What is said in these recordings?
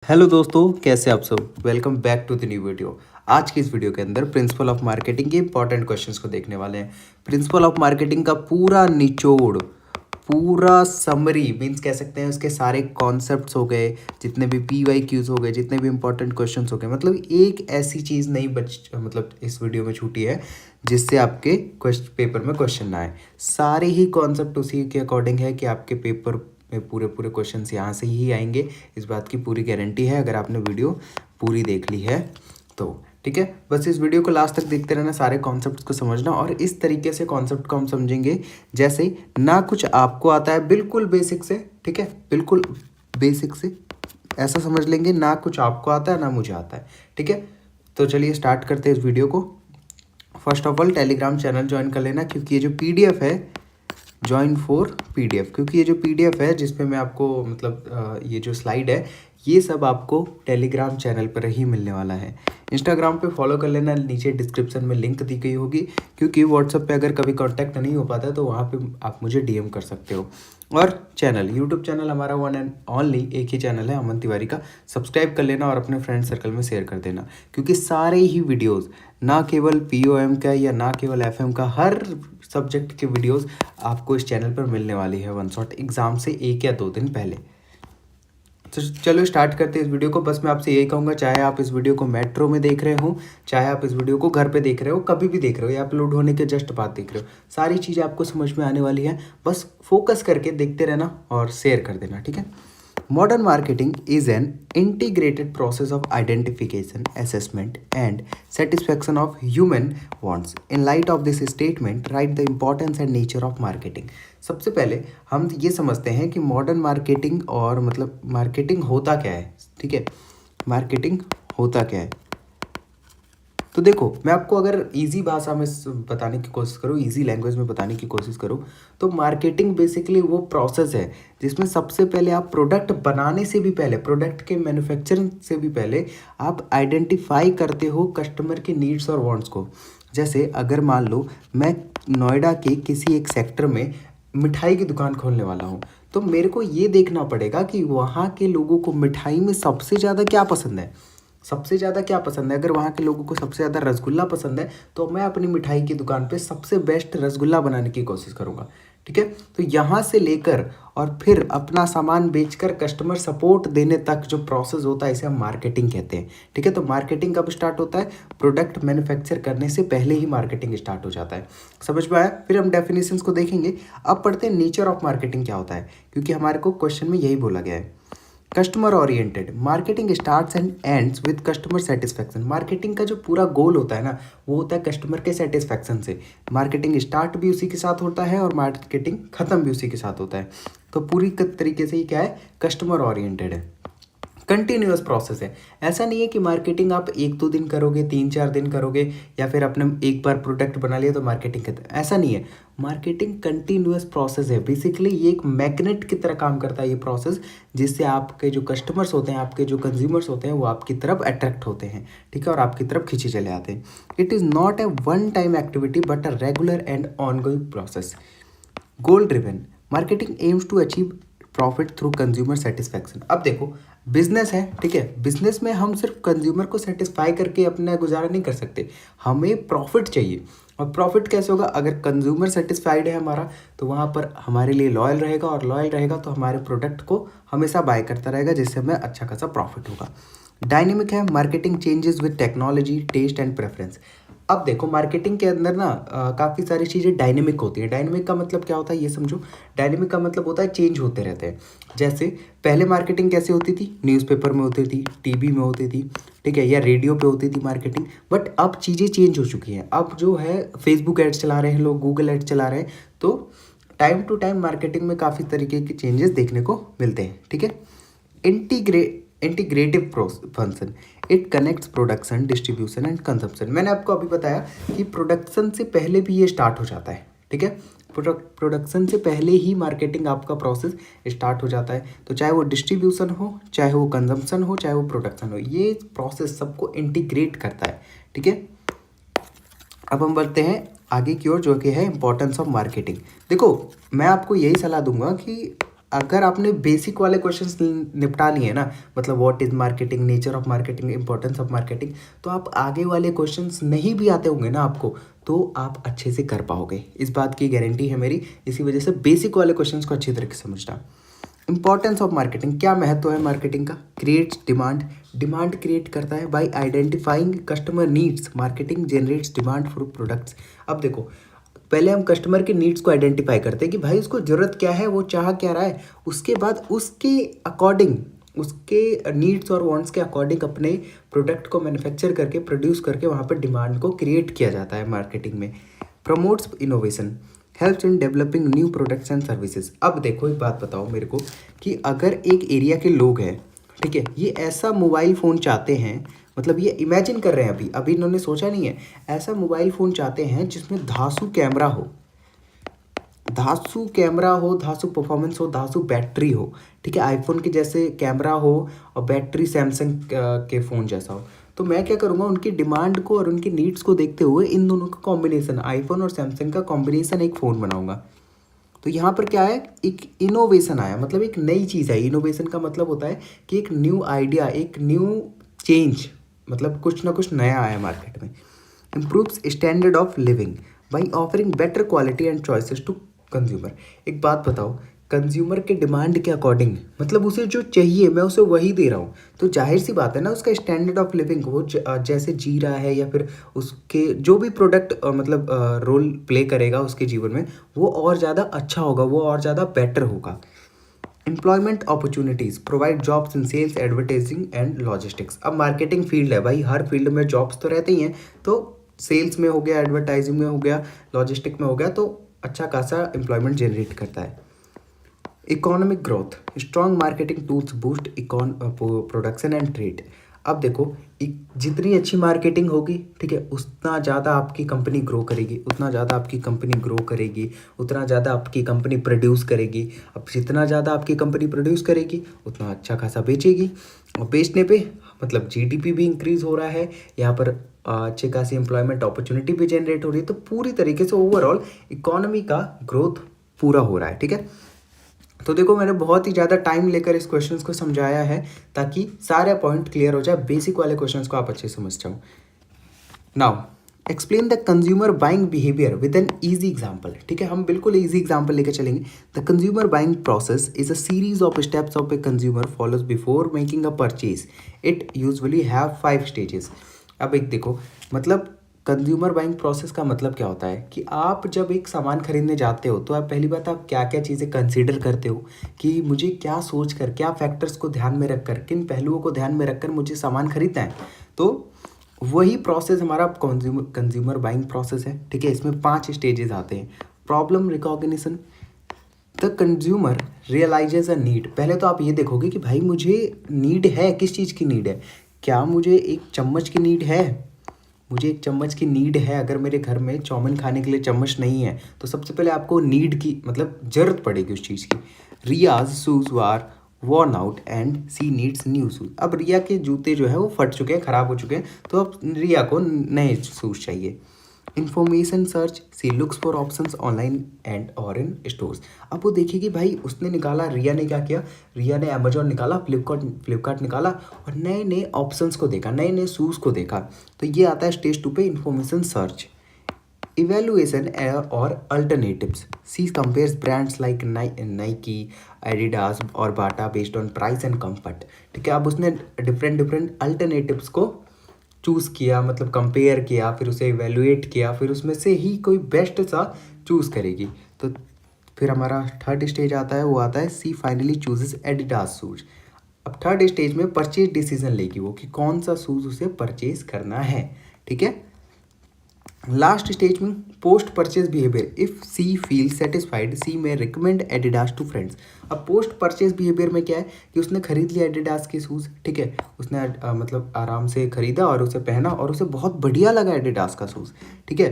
Hello दोस्तों, कैसे आप सब। Welcome back to the new video. आज की इस वीडियो के अंदर प्रिंसिपल ऑफ मार्केटिंग के इंपॉर्टेंट क्वेश्चंस को देखने वाले हैं। प्रिंसिपल ऑफ मार्केटिंग का पूरा निचोड़, पूरा समरी मीन्स कह सकते हैं, उसके सारे कॉन्सेप्ट्स हो गए, जितने भी PYQs हो गए, जितने भी इंपॉर्टेंट क्वेश्चंस हो गए, मतलब एक ऐसी चीज़ नहीं मतलब इस वीडियो में छूटी है जिससे आपके पेपर में क्वेश्चन ना आए। सारे ही कॉन्सेप्ट उसी के अकॉर्डिंग है कि आपके पेपर में पूरे पूरे क्वेश्चंस यहाँ से ही आएंगे। इस बात की पूरी गारंटी है अगर आपने वीडियो पूरी देख ली है तो। ठीक है, बस इस वीडियो को लास्ट तक देखते रहना, सारे कॉन्सेप्ट्स को समझना। और इस तरीके से कॉन्सेप्ट को हम समझेंगे जैसे ना कुछ आपको आता है, बिल्कुल बेसिक से। ठीक है, बिल्कुल बेसिक से ऐसा समझ लेंगे, ना कुछ आपको आता है ना मुझे आता है। ठीक है, तो चलिए स्टार्ट करते हैं इस वीडियो को। First of all Telegram channel join कर लेना, क्योंकि ये जो PDF है, ज्वाइन फॉर PDF, क्योंकि ये जो PDF है जिसपे मैं आपको मतलब ये जो स्लाइड है ये सब आपको टेलीग्राम चैनल पर ही मिलने वाला है। इंस्टाग्राम पे फॉलो कर लेना, नीचे डिस्क्रिप्शन में लिंक दी गई होगी, क्योंकि व्हाट्सएप पे अगर कभी कांटेक्ट नहीं हो पाता तो वहाँ पे आप मुझे DM कर सकते हो। और चैनल, यूट्यूब चैनल हमारा वन एंड ओनली एक ही चैनल है, अमन तिवारी का। सब्सक्राइब कर लेना और अपने फ्रेंड सर्कल में शेयर कर देना, क्योंकि सारे ही वीडियोज़, ना केवल POM का या ना केवल FM का, हर सब्जेक्ट के वीडियोस आपको इस चैनल पर मिलने वाली है वन शॉट, एग्जाम से 1 या 2 दिन पहले। तो चलो स्टार्ट करते हैं इस वीडियो को। बस मैं आपसे यही कहूँगा, चाहे आप इस वीडियो को मेट्रो में देख रहे हो, चाहे आप इस वीडियो को घर पे देख रहे हो, कभी भी देख रहे हो या अपलोड होने के जस्ट बाद देख रहे हो, सारी चीज़ें आपको समझ में आने वाली है। बस फोकस करके देखते रहना और शेयर कर देना। ठीक है, modern marketing is an integrated process of identification, assessment, and satisfaction of human wants. In light of this statement, write the importance and nature of marketing. सबसे पहले हम ये समझते हैं कि मॉडर्न मार्केटिंग और मतलब मार्केटिंग होता क्या है। ठीक है, मार्केटिंग होता क्या है। तो देखो, मैं आपको अगर इजी भाषा में बताने की कोशिश करूँ, इजी लैंग्वेज में बताने की कोशिश करूँ, तो मार्केटिंग बेसिकली वो प्रोसेस है जिसमें सबसे पहले आप प्रोडक्ट बनाने से भी पहले, प्रोडक्ट के मैन्युफैक्चरिंग से भी पहले आप आइडेंटिफाई करते हो कस्टमर के नीड्स और वांट्स को। जैसे अगर मान लो मैं नोएडा के किसी एक सेक्टर में मिठाई की दुकान खोलने वाला हूँ, तो मेरे को ये देखना पड़ेगा कि वहाँ के लोगों को मिठाई में सबसे ज़्यादा क्या पसंद है। सबसे ज़्यादा क्या पसंद है, अगर वहाँ के लोगों को सबसे ज़्यादा रसगुल्ला पसंद है तो मैं अपनी मिठाई की दुकान पे सबसे बेस्ट रसगुल्ला बनाने की कोशिश करूँगा। ठीक है, तो यहाँ से लेकर और फिर अपना सामान बेचकर कस्टमर सपोर्ट देने तक जो प्रोसेस होता है, इसे हम मार्केटिंग कहते हैं। ठीक है, तो मार्केटिंग कब स्टार्ट होता है, प्रोडक्ट मैन्युफैक्चर करने से पहले ही मार्केटिंग स्टार्ट हो जाता है। समझ में आया। फिर हम डेफिनेशंस को देखेंगे। अब पढ़ते हैं नेचर ऑफ मार्केटिंग क्या होता है, क्योंकि हमारे को क्वेश्चन में यही बोला गया है। Customer oriented marketing starts and ends with customer satisfaction. Marketing का जो पूरा गोल होता है ना, वो होता है कस्टमर के सेटिस्फैक्शन से। मार्केटिंग स्टार्ट भी उसी के साथ होता है और मार्केटिंग खत्म भी उसी के साथ होता है। तो पूरी तरीके से ही क्या है, कस्टमर ओरिएंटेड है, कंटिन्यूअस प्रोसेस है। ऐसा नहीं है कि मार्केटिंग आप 1-2 दिन करोगे, 3-4 दिन करोगे, या फिर आपने एक बार प्रोडक्ट बना लिया तो मार्केटिंग करते, ऐसा नहीं है। मार्केटिंग कंटिन्यूअस प्रोसेस है। बेसिकली ये एक मैग्नेट की तरह काम करता है ये प्रोसेस, जिससे आपके जो कस्टमर्स होते हैं, आपके जो कंज्यूमर्स होते हैं, वो आपकी तरफ अट्रैक्ट होते हैं। ठीक है, और आपकी तरफ खींचे चले आते हैं। It is not a one time activity but a regular and ongoing process. Goal driven marketing aims to achieve profit through consumer satisfaction. अब देखो, बिजनेस है, ठीक है, बिजनेस में हम सिर्फ कंज्यूमर को सेटिस्फाई करके अपना गुजारा नहीं कर सकते, हमें प्रॉफिट चाहिए। और प्रॉफिट कैसे होगा, अगर कंज्यूमर सेटिस्फाइड है हमारा, तो वहाँ पर हमारे लिए लॉयल रहेगा, और लॉयल रहेगा तो हमारे प्रोडक्ट को हमेशा बाय करता रहेगा, जिससे हमें अच्छा खासा प्रॉफिट होगा। डायनेमिक है marketing changes with technology, taste and preference. अब देखो, मार्केटिंग के अंदर ना काफ़ी सारी चीज़ें डायनेमिक होती है। डायनेमिक का मतलब क्या होता है, ये समझो। डायनेमिक का मतलब होता है चेंज होते रहते हैं। जैसे पहले मार्केटिंग कैसे होती थी, न्यूज़पेपर में होती थी, टीवी में होती थी, ठीक है, या रेडियो पे होती थी मार्केटिंग। बट अब चीज़ें चेंज हो चुकी हैं। अब जो है फेसबुक एड्स चला रहे हैं लोग, गूगल एड्स चला रहे हैं, तो टाइम टू टाइम मार्केटिंग में काफ़ी तरीके के चेंजेस देखने को मिलते हैं। ठीक है, integrative function, it connects production, distribution and consumption. मैंने आपको अभी बताया कि प्रोडक्शन से पहले भी ये स्टार्ट हो जाता है। ठीक है, प्रोडक्शन से पहले ही मार्केटिंग आपका प्रोसेस स्टार्ट हो जाता है। तो चाहे वो डिस्ट्रीब्यूशन हो, चाहे वो कंजम्पशन हो, चाहे वो प्रोडक्शन हो, ये प्रोसेस सबको इंटीग्रेट करता है। ठीक है, अब हम बढ़ते हैं आगे की ओर, जो कि है इंपॉर्टेंस ऑफ मार्केटिंग। देखो, मैं आपको यही सलाह दूंगा कि अगर आपने बेसिक वाले क्वेश्चंस निपटा लिए ना, मतलब what is marketing, nature of marketing, importance of marketing, तो आप आगे वाले क्वेश्चंस नहीं भी आते होंगे ना आपको, तो आप अच्छे से कर पाओगे, इस बात की गारंटी है मेरी। इसी वजह से बेसिक वाले क्वेश्चंस को अच्छी तरीके से समझना। इंपॉर्टेंस ऑफ मार्केटिंग, क्या महत्व है मार्केटिंग का? क्रिएट्स डिमांड, डिमांड क्रिएट करता है bye identifying customer needs, marketing generates demand for products. अब देखो, पहले हम कस्टमर के नीड्स को आइडेंटिफाई करते हैं कि भाई उसको ज़रूरत क्या है, वो चाह क्या रहा है, उसके बाद उसके अकॉर्डिंग, उसके नीड्स और वांट्स के अकॉर्डिंग अपने प्रोडक्ट को मैन्युफैक्चर करके, प्रोड्यूस करके वहाँ पर डिमांड को क्रिएट किया जाता है मार्केटिंग में। Promotes innovation, helps in developing new products and services. अब देखो एक बात बताओ मेरे को कि अगर एक एरिया के लोग हैं, ठीक है, ये ऐसा मोबाइल फ़ोन चाहते हैं, मतलब ये इमेजिन कर रहे हैं, अभी अभी इन्होंने सोचा नहीं है, ऐसा मोबाइल फ़ोन चाहते हैं जिसमें धांसू कैमरा हो, धांसू कैमरा हो, धांसू परफॉर्मेंस हो, धांसू बैटरी हो, ठीक है, आईफोन के जैसे कैमरा हो और बैटरी सैमसंग के फ़ोन जैसा हो। तो मैं क्या करूँगा, उनकी डिमांड को और उनकी नीड्स को देखते हुए इन दोनों का कॉम्बिनेशन, आईफोन और सैमसंग का कॉम्बिनेशन एक फ़ोन बनाऊँगा। तो यहाँ पर क्या है, एक इनोवेशन आया, मतलब एक नई चीज़ आई। इनोवेशन का मतलब होता है कि एक न्यू आइडिया, एक न्यू चेंज, मतलब कुछ ना कुछ नया आया मार्केट में। Improves standard of living by offering better quality and choices to consumer. एक बात बताओ, कंज्यूमर के डिमांड के अकॉर्डिंग, मतलब उसे जो चाहिए मैं उसे वही दे रहा हूँ, तो जाहिर सी बात है ना, उसका स्टैंडर्ड ऑफ लिविंग, वो जैसे जी रहा है या फिर उसके जो भी प्रोडक्ट मतलब रोल प्ले करेगा उसके जीवन में, वो और ज़्यादा अच्छा होगा, वो और ज़्यादा बेटर होगा। Employment opportunities provide jobs in sales, advertising and logistics. अब मार्केटिंग फील्ड है भाई, हर फील्ड में जॉब्स तो रहते ही हैं, तो सेल्स में हो गया, एडवर्टाइजिंग में हो गया, लॉजिस्टिक में हो गया, तो अच्छा खासा एम्प्लॉयमेंट जनरेट करता है। Economic growth, strong marketing tools boost production and trade. अब देखो, जितनी अच्छी मार्केटिंग होगी, ठीक है, उतना ज़्यादा आपकी कंपनी ग्रो करेगी, उतना ज़्यादा आपकी कंपनी ग्रो करेगी, उतना ज़्यादा आपकी कंपनी प्रोड्यूस करेगी। अब जितना ज़्यादा आपकी कंपनी प्रोड्यूस करेगी उतना अच्छा खासा बेचेगी, और बेचने पे मतलब जीडीपी भी इंक्रीज़ हो रहा है, यहाँ पर अच्छी खासी एम्प्लॉयमेंट अपॉर्चुनिटी भी जनरेट हो रही है, तो पूरी तरीके से ओवरऑल इकोनॉमी का ग्रोथ पूरा हो रहा है, ठीक है। तो देखो, मैंने बहुत ही ज़्यादा टाइम लेकर इस क्वेश्चंस को समझाया है ताकि सारे पॉइंट क्लियर हो जाए, बेसिक वाले क्वेश्चंस को आप अच्छे से समझ जाओ। Now explain the consumer buying behaviour with an easy example. ठीक है, हम बिल्कुल ईजी एग्जाम्पल लेकर चलेंगे। The consumer buying process is a series of steps of a consumer follows before making a purchase. It usually have 5 stages. अब एक देखो, मतलब कंज्यूमर बाइंग प्रोसेस का मतलब क्या होता है कि आप जब एक सामान खरीदने जाते हो तो आप पहली बात, आप क्या क्या चीज़ें कंसीडर करते हो कि मुझे क्या सोच कर, क्या फैक्टर्स को ध्यान में रखकर, किन पहलुओं को ध्यान में रखकर मुझे सामान खरीदना है। तो वही प्रोसेस हमारा कंज्यूमर बाइंग प्रोसेस है। ठीक है, इसमें 5 स्टेजेस आते हैं। Problem recognition, the consumer realises a need. पहले तो आप ये देखोगे कि भाई मुझे नीड है, किस चीज़ की नीड है। क्या मुझे एक चम्मच की नीड है? मुझे एक चम्मच की नीड है। अगर मेरे घर में चाउमीन खाने के लिए चम्मच नहीं है तो सबसे पहले आपको नीड की मतलब ज़रूरत पड़ेगी उस चीज़ की। Riya's shoes were worn out and she needs new shoes. अब रिया के जूते जो है वो फट चुके हैं, ख़राब हो चुके हैं, तो अब रिया को नए शूज़ चाहिए। Information search, she looks for options online and और इन स्टोर्स। अब वो देखिए कि भाई उसने निकाला, रिया ने क्या किया, रिया ने अमेजोन निकाला, फ्लिपकार्ट निकाला और नए नए ऑप्शंस को देखा, नए नए शूज़ को देखा। तो ये आता है स्टेज 2 पे, इन्फॉर्मेशन सर्च। इवेल्युएशन और alternatives, she compares brands like Nike, Adidas और Bata based on price and comfort. ठीक है, अब उसने डिफरेंट अल्टरनेटिव्स को चूज़ किया, मतलब कंपेयर किया, फिर उसे इवेलुएट किया, फिर उसमें से ही कोई बेस्ट सा चूज़ करेगी। तो फिर हमारा थर्ड स्टेज आता है, वो आता है सी फाइनली चूजेस एडिडास शूज। अब थर्ड स्टेज में परचेज डिसीजन लेगी वो कि कौन सा शूज़ उसे परचेज करना है। ठीक है, लास्ट स्टेज में post purchase behaviour, if she feel satisfied she may recommend Adidas to friends. अब पोस्ट परचेज बिहेवियर में क्या है कि उसने खरीद लिया एडिडास के शूज़, ठीक है, उसने मतलब आराम से खरीदा और उसे पहना और उसे बहुत बढ़िया लगा एडिडास का शूज़। ठीक है,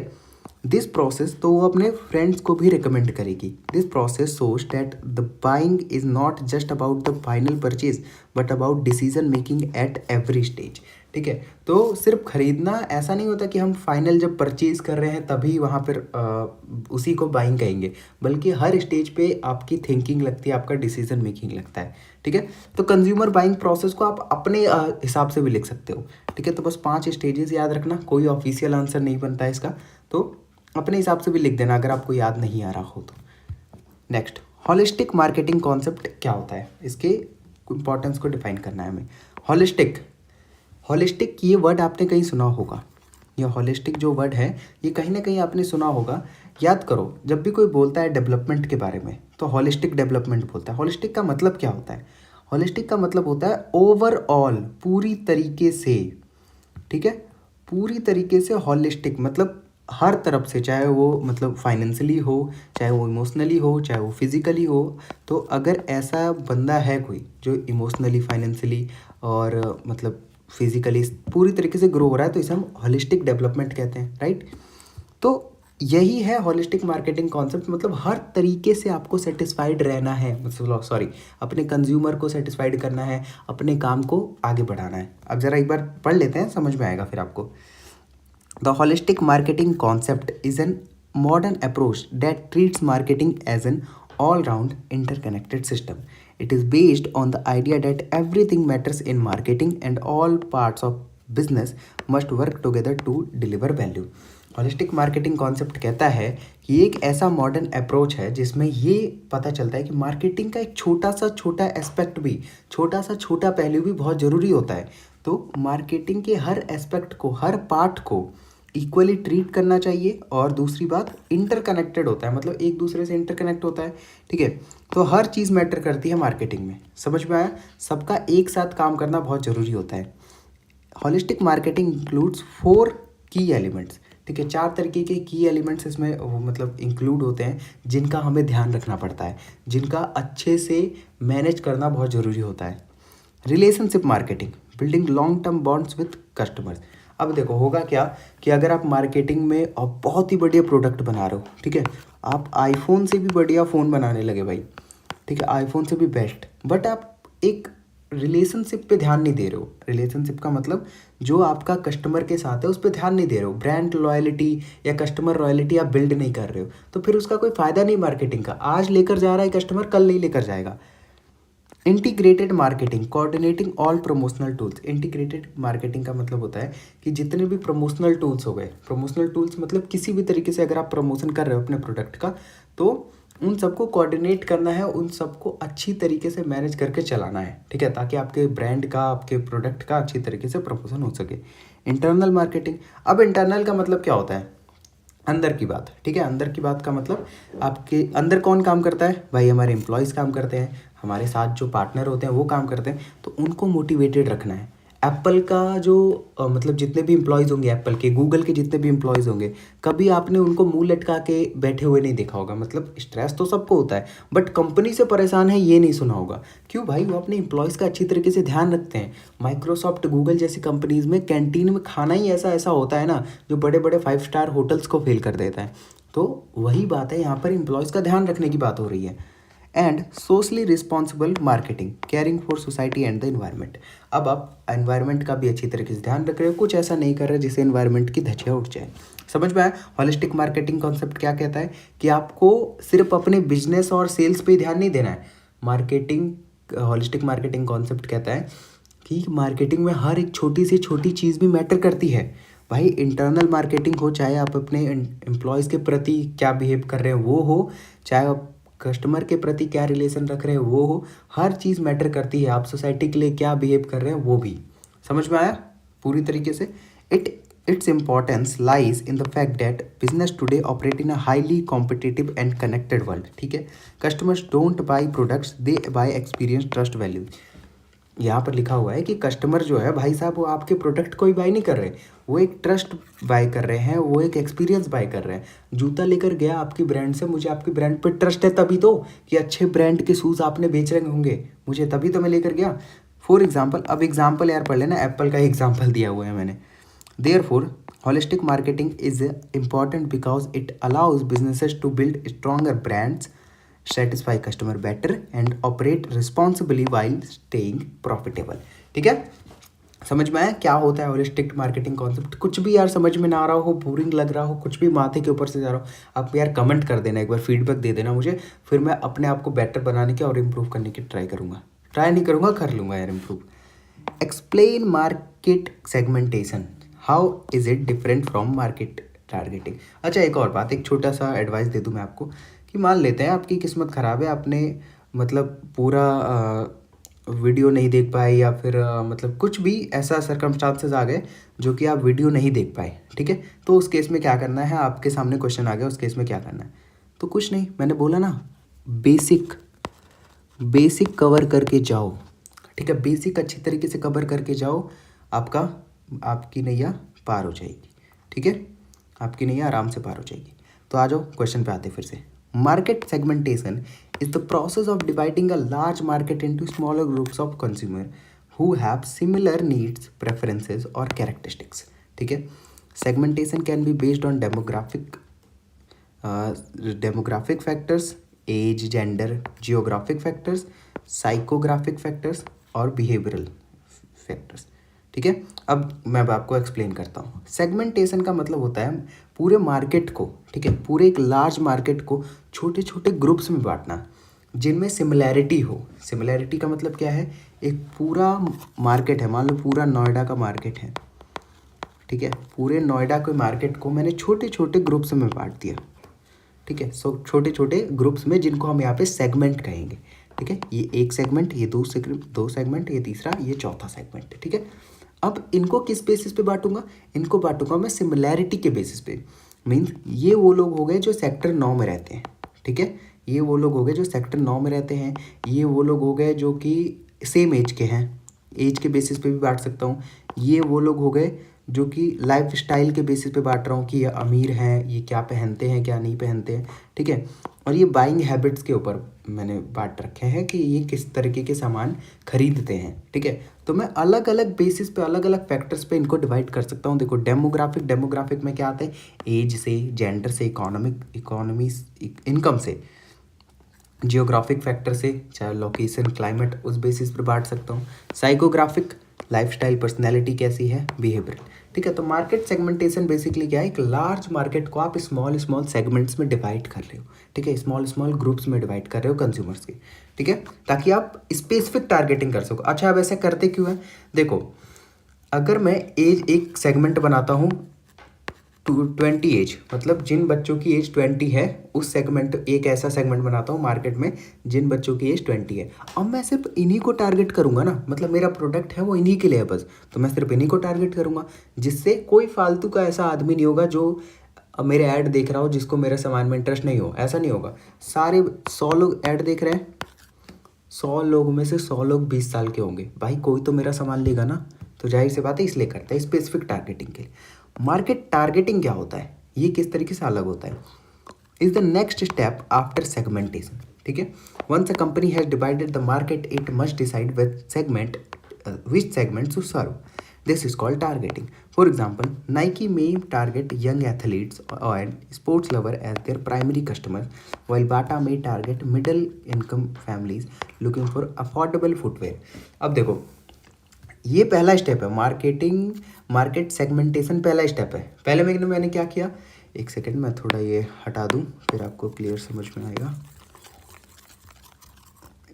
दिस प्रोसेस, तो वो अपने फ्रेंड्स को भी रिकमेंड करेगी। This process shows that the buying is not just about the final purchase but about decision making at every stage. ठीक है। तो सिर्फ खरीदना ऐसा नहीं होता कि हम फाइनल जब परचेज कर रहे हैं तभी वहाँ पर उसी को बाइंग कहेंगे, बल्कि हर स्टेज पे आपकी थिंकिंग लगती है, आपका डिसीजन मेकिंग लगता है, ठीक है। तो कंज्यूमर बाइंग प्रोसेस को आप अपने हिसाब से भी लिख सकते हो, ठीक है। तो बस 5 स्टेजेस याद रखना, कोई ऑफिशियल आंसर नहीं बनता है इसका, तो अपने हिसाब से भी लिख देना अगर आपको याद नहीं आ रहा हो तो। नेक्स्ट, हॉलिस्टिक मार्केटिंग कॉन्सेप्ट क्या होता है, इसके इंपॉर्टेंस को डिफाइन करना है हमें। हॉलिस्टिक हॉलिस्टिक ये वर्ड आपने कहीं सुना होगा, ये हॉलिस्टिक जो वर्ड है ये कहीं ना कहीं आपने सुना होगा। याद करो, जब भी कोई बोलता है डेवलपमेंट के बारे में तो हॉलिस्टिक डेवलपमेंट बोलता है। हॉलिस्टिक का मतलब क्या होता है? हॉलिस्टिक का मतलब होता है ओवरऑल, पूरी तरीके से, ठीक है। पूरी तरीके से हॉलिस्टिक मतलब हर तरफ से, चाहे वो मतलब फाइनेंशियली हो, चाहे वो इमोशनली हो, चाहे वो फिजिकली हो। तो अगर ऐसा बंदा है कोई जो इमोशनली, फाइनेंशियली और मतलब फिजिकली पूरी तरीके से ग्रो हो रहा है तो इसे हम हॉलिस्टिक डेवलपमेंट कहते हैं, राइट। तो यही है हॉलिस्टिक मार्केटिंग कॉन्सेप्ट, मतलब हर तरीके से आपको सेटिस्फाइड रहना है, मतलब सॉरी, अपने कंज्यूमर को सेटिस्फाइड करना है, अपने काम को आगे बढ़ाना है। अब ज़रा एक बार पढ़ लेते हैं, समझ में आएगा फिर आपको। The holistic marketing concept is an modern approach that treats marketing as an all-round interconnected system. It is based on the idea that everything matters in marketing and all parts of business must work together to deliver value. Holistic marketing concept कहता है कि एक ऐसा modern approach है जिसमें ये पता चलता है कि मार्केटिंग का एक छोटा सा छोटा एस्पेक्ट भी, छोटा सा छोटा पहलू भी बहुत ज़रूरी होता है। तो मार्केटिंग के हर एस्पेक्ट को, हर पार्ट को इक्वली ट्रीट करना चाहिए। और दूसरी बात, इंटरकनेक्टेड होता है, मतलब एक दूसरे से इंटरकनेक्ट होता है, ठीक है। तो हर चीज़ मैटर करती है मार्केटिंग में, समझ में आया? सबका एक साथ काम करना बहुत ज़रूरी होता है। हॉलिस्टिक मार्केटिंग इंक्लूड्स 4 की एलिमेंट्स, ठीक है। 4 तरीके के की एलिमेंट्स इसमें वो मतलब इंक्लूड होते हैं जिनका हमें ध्यान रखना पड़ता है, जिनका अच्छे से मैनेज करना बहुत ज़रूरी होता है। Relationship marketing, building long term bonds with customers. अब देखो होगा क्या कि अगर आप मार्केटिंग में और बहुत ही बढ़िया प्रोडक्ट बना रहे हो, ठीक है, आप आईफोन से भी बढ़िया फ़ोन बनाने लगे भाई, ठीक है, आईफोन से भी बेस्ट, बट आप एक रिलेशनशिप पे ध्यान नहीं दे रहे हो। रिलेशनशिप का मतलब जो आपका कस्टमर के साथ है उस पर ध्यान नहीं दे रहे हो, ब्रांड लॉयल्टी या कस्टमर लॉयल्टी आप बिल्ड नहीं कर रहे हो, तो फिर उसका कोई फ़ायदा नहीं मार्केटिंग का। आज लेकर जा रहा है कस्टमर, कल नहीं लेकर जाएगा। Integrated marketing, coordinating all promotional tools. Integrated marketing का मतलब होता है कि जितने भी प्रमोशनल टूल्स हो गए, प्रमोशनल टूल्स मतलब किसी भी तरीके से अगर आप प्रमोशन कर रहे हो अपने प्रोडक्ट का, तो उन सबको कोऑर्डिनेट करना है, उन सबको अच्छी तरीके से मैनेज करके चलाना है, ठीक है, ताकि आपके ब्रांड का, आपके प्रोडक्ट का अच्छी तरीके से प्रमोशन हो सके। इंटरनल मार्केटिंग, अब इंटरनल का मतलब क्या होता है? अंदर की बात, ठीक है। अंदर की बात का मतलब आपके अंदर कौन काम करता है भाई? हमारे एम्प्लॉयज़ काम करते हैं, हमारे साथ जो पार्टनर होते हैं वो काम करते हैं, तो उनको मोटिवेटेड रखना है। एप्पल का जो मतलब जितने भी एम्प्लॉयज़ होंगे, एप्पल के, गूगल के जितने भी एम्प्लॉयज़ होंगे, कभी आपने उनको मुंह लटका के बैठे हुए नहीं देखा होगा। मतलब स्ट्रेस तो सबको होता है, बट कंपनी से परेशान है ये नहीं सुना होगा। क्यों भाई? वो अपने एम्प्लॉयज़ का अच्छी तरीके से ध्यान रखते हैं। माइक्रोसॉफ्ट, गूगल जैसी कंपनीज़ में कैंटीन में खाना ही ऐसा ऐसा होता है ना, जो बड़े बड़े 5 स्टार होटल्स को फेल कर देता है। तो वही बात है, यहाँ पर एम्प्लॉयज़ का ध्यान रखने की बात हो रही है। And socially responsible marketing, caring for society and the environment. अब आप एनवायरनमेंट का भी अच्छी तरीके से ध्यान रख रहे हो, कुछ ऐसा नहीं कर रहे जिससे एनवायरनमेंट की धज्जियाँ उठ जाए। समझ में आया? हॉलिस्टिक मार्केटिंग कॉन्सेप्ट क्या कहता है कि आपको सिर्फ अपने बिजनेस और सेल्स पे ध्यान नहीं देना है। मार्केटिंग, हॉलिस्टिक मार्केटिंग कॉन्सेप्ट कहता है कि मार्केटिंग में हर एक छोटी से छोटी चीज़ भी मैटर करती है भाई। इंटरनल मार्केटिंग हो, चाहे आप अपने एम्प्लॉयज़ के प्रति क्या बिहेव कर रहे हैं वो हो, चाहे आप कस्टमर के प्रति क्या रिलेशन रख रहे हैं वो हो, हर चीज़ मैटर करती है। आप सोसाइटी के लिए क्या बिहेव कर रहे हैं वो भी। समझ में आया पूरी तरीके से? It's importance lies in the fact that business today operate in a highly competitive and connected world, ठीक है। Customers don't buy products, they by experience, trust, value. यहाँ पर लिखा हुआ है कि कस्टमर जो है भाई साहब, वो आपके प्रोडक्ट को ही बाय नहीं कर रहे, वो एक ट्रस्ट बाय कर रहे हैं, वो एक एक्सपीरियंस बाय कर रहे हैं। जूता लेकर गया आपकी ब्रांड से, मुझे आपकी ब्रांड पर ट्रस्ट है तभी तो, कि अच्छे ब्रांड के शूज़ आपने बेच रहे होंगे मुझे, तभी तो मैं लेकर गया। फॉर एग्जाम्पल, अब एग्जाम्पल यार पढ़ लेना, एप्पल का एग्जाम्पल दिया हुआ है मैंने। Therefore holistic marketing is important because it allows businesses to build stronger brands, satisfy customer better and operate responsibly while staying profitable, ठीक है। समझ में आया क्या होता है होलिस्टिक मार्केटिंग कॉन्सेप्ट? कुछ भी यार समझ में ना आ रहा हो, बोरिंग लग रहा हो, कुछ भी माथे के ऊपर से जा रहा हो, आप यार कमेंट कर देना, एक बार फीडबैक दे देना मुझे, फिर मैं अपने आप को बेटर बनाने की और इम्प्रूव करने की ट्राई करूँगा। ट्राई नहीं करूँगा, कर लूँगा यार improve. Explain market segmentation, how is it different from market targeting. अच्छा एक और बात, एक छोटा सा एडवाइस दे दूँ मैं आपको कि मान लेते हैं आपकी किस्मत ख़राब है, आपने मतलब पूरा वीडियो नहीं देख पाए या फिर मतलब कुछ भी ऐसा सर्कमस्टांसेस आ गए जो कि आप वीडियो नहीं देख पाए, ठीक है। तो उस केस में क्या करना है, आपके सामने क्वेश्चन आ गया, उस केस में क्या करना है? तो कुछ नहीं, मैंने बोला ना, बेसिक बेसिक कवर करके जाओ, ठीक है। बेसिक अच्छी तरीके से कवर करके जाओ, आपकी नैया पार हो जाएगी, ठीक है। आपकी नैया आराम से पार हो जाएगी। तो आ जाओ क्वेश्चन पे आते फिर से। Market segmentation is the process of dividing a large market into smaller groups of consumer who have similar needs, preferences or characteristics, ठीक है। segmentation can be based on demographic factors, age, gender, geographic factors, psychographic factors और behavioral factors, ठीक है। अब मैं आपको explain करता हूँ। सेगमेंटेशन का मतलब होता है पूरे मार्केट को, ठीक है, पूरे एक लार्ज मार्केट को छोटे छोटे ग्रुप्स में बांटना जिनमें सिमिलैरिटी हो। सिमिलैरिटी का मतलब क्या है, एक पूरा मार्केट है, मान लो पूरा नोएडा का मार्केट है, ठीक है। पूरे नोएडा के मार्केट को मैंने छोटे छोटे ग्रुप्स में बांट दिया, ठीक है। सो छोटे छोटे ग्रुप्स में, जिनको हम यहाँ पे सेगमेंट कहेंगे, ठीक है। ये एक सेगमेंट, ये दो सेगमेंट, ये तीसरा, ये चौथा सेगमेंट, ठीक है। अब इनको किस बेसिस पे बांटूंगा? इनको बांटूंगा मैं सिमिलैरिटी के बेसिस पे। मीन्स ये वो लोग हो गए जो सेक्टर 9 में रहते हैं, ठीक है। ये वो लोग हो गए जो सेक्टर 9 में रहते हैं। ये वो लोग हो गए जो कि सेम एज के हैं, एज के बेसिस पे भी बांट सकता हूँ। ये वो लोग हो गए जो कि लाइफ स्टाइल के बेसिस पे बांट रहा हूँ कि ये अमीर हैं, ये क्या पहनते हैं, क्या नहीं पहनते हैं, ठीक है। और ये बाइंग हैबिट्स के ऊपर मैंने बांट रखे हैं कि ये किस तरीके के सामान खरीदते हैं, ठीक है। तो मैं अलग अलग बेसिस पे, अलग अलग फैक्टर्स पे इनको डिवाइड कर सकता हूँ। देखो डेमोग्राफिक में क्या आता है, एज से, जेंडर से, इकोनॉमी, इनकम से, जियोग्राफिक फैक्टर से, चाहे लोकेशन, क्लाइमेट, उस बेसिस पर बांट सकता हूँ। साइकोग्राफिक, लाइफस्टाइल, पर्सनैलिटी कैसी है, बिहेवियरल, ठीक है। तो मार्केट सेगमेंटेशन बेसिकली क्या है, एक लार्ज मार्केट को आप स्मॉल सेगमेंट्स में डिवाइड कर रहे हो, ठीक है। स्मॉल ग्रुप्स में डिवाइड कर रहे हो कंज्यूमर्स के, ठीक है, ताकि आप स्पेसिफिक टारगेटिंग कर सको। अच्छा अब ऐसे करते क्यों है? देखो, अगर मैं एक सेगमेंट बनाता हूँ 20 एज, मतलब जिन बच्चों की एज 20 है, उस सेगमेंट, एक ऐसा सेगमेंट बनाता हूँ मार्केट में जिन बच्चों की एज 20 है। अब मैं सिर्फ इन्हीं को टारगेट करूँगा ना, मतलब मेरा प्रोडक्ट है वो इन्हीं के लिए है बस, तो मैं सिर्फ इन्हीं को टारगेट करूँगा, जिससे कोई फालतू का ऐसा आदमी नहीं होगा जो मेरे ऐड देख रहा हो जिसको मेरे सामान में इंटरेस्ट नहीं हो। ऐसा नहीं होगा। सारे 100 लोग ऐड देख रहे हैं, 100 लोगों में से 100 लोग 20 साल के होंगे, भाई कोई तो मेरा सामान लेगा ना। तो जाहिर सी बात है, इसलिए करता है स्पेसिफिक टारगेटिंग के लिए। मार्केट टारगेटिंग क्या होता है, ये किस तरीके से अलग होता है? Is the next step after segmentation, ठीक है। Once a company has divided the market, it must decide which segment to serve. This is called targeting. For example, Nike may target young athletes and sports lover as their primary customers, while Bata may target middle income families looking for affordable footwear. अब देखो, ये पहला step है, market segmentation पहला step है। पहले मैंने क्या किया, एक सेकेंड मैं थोड़ा ये हटा दूं, फिर आपको क्लियर समझ में आएगा।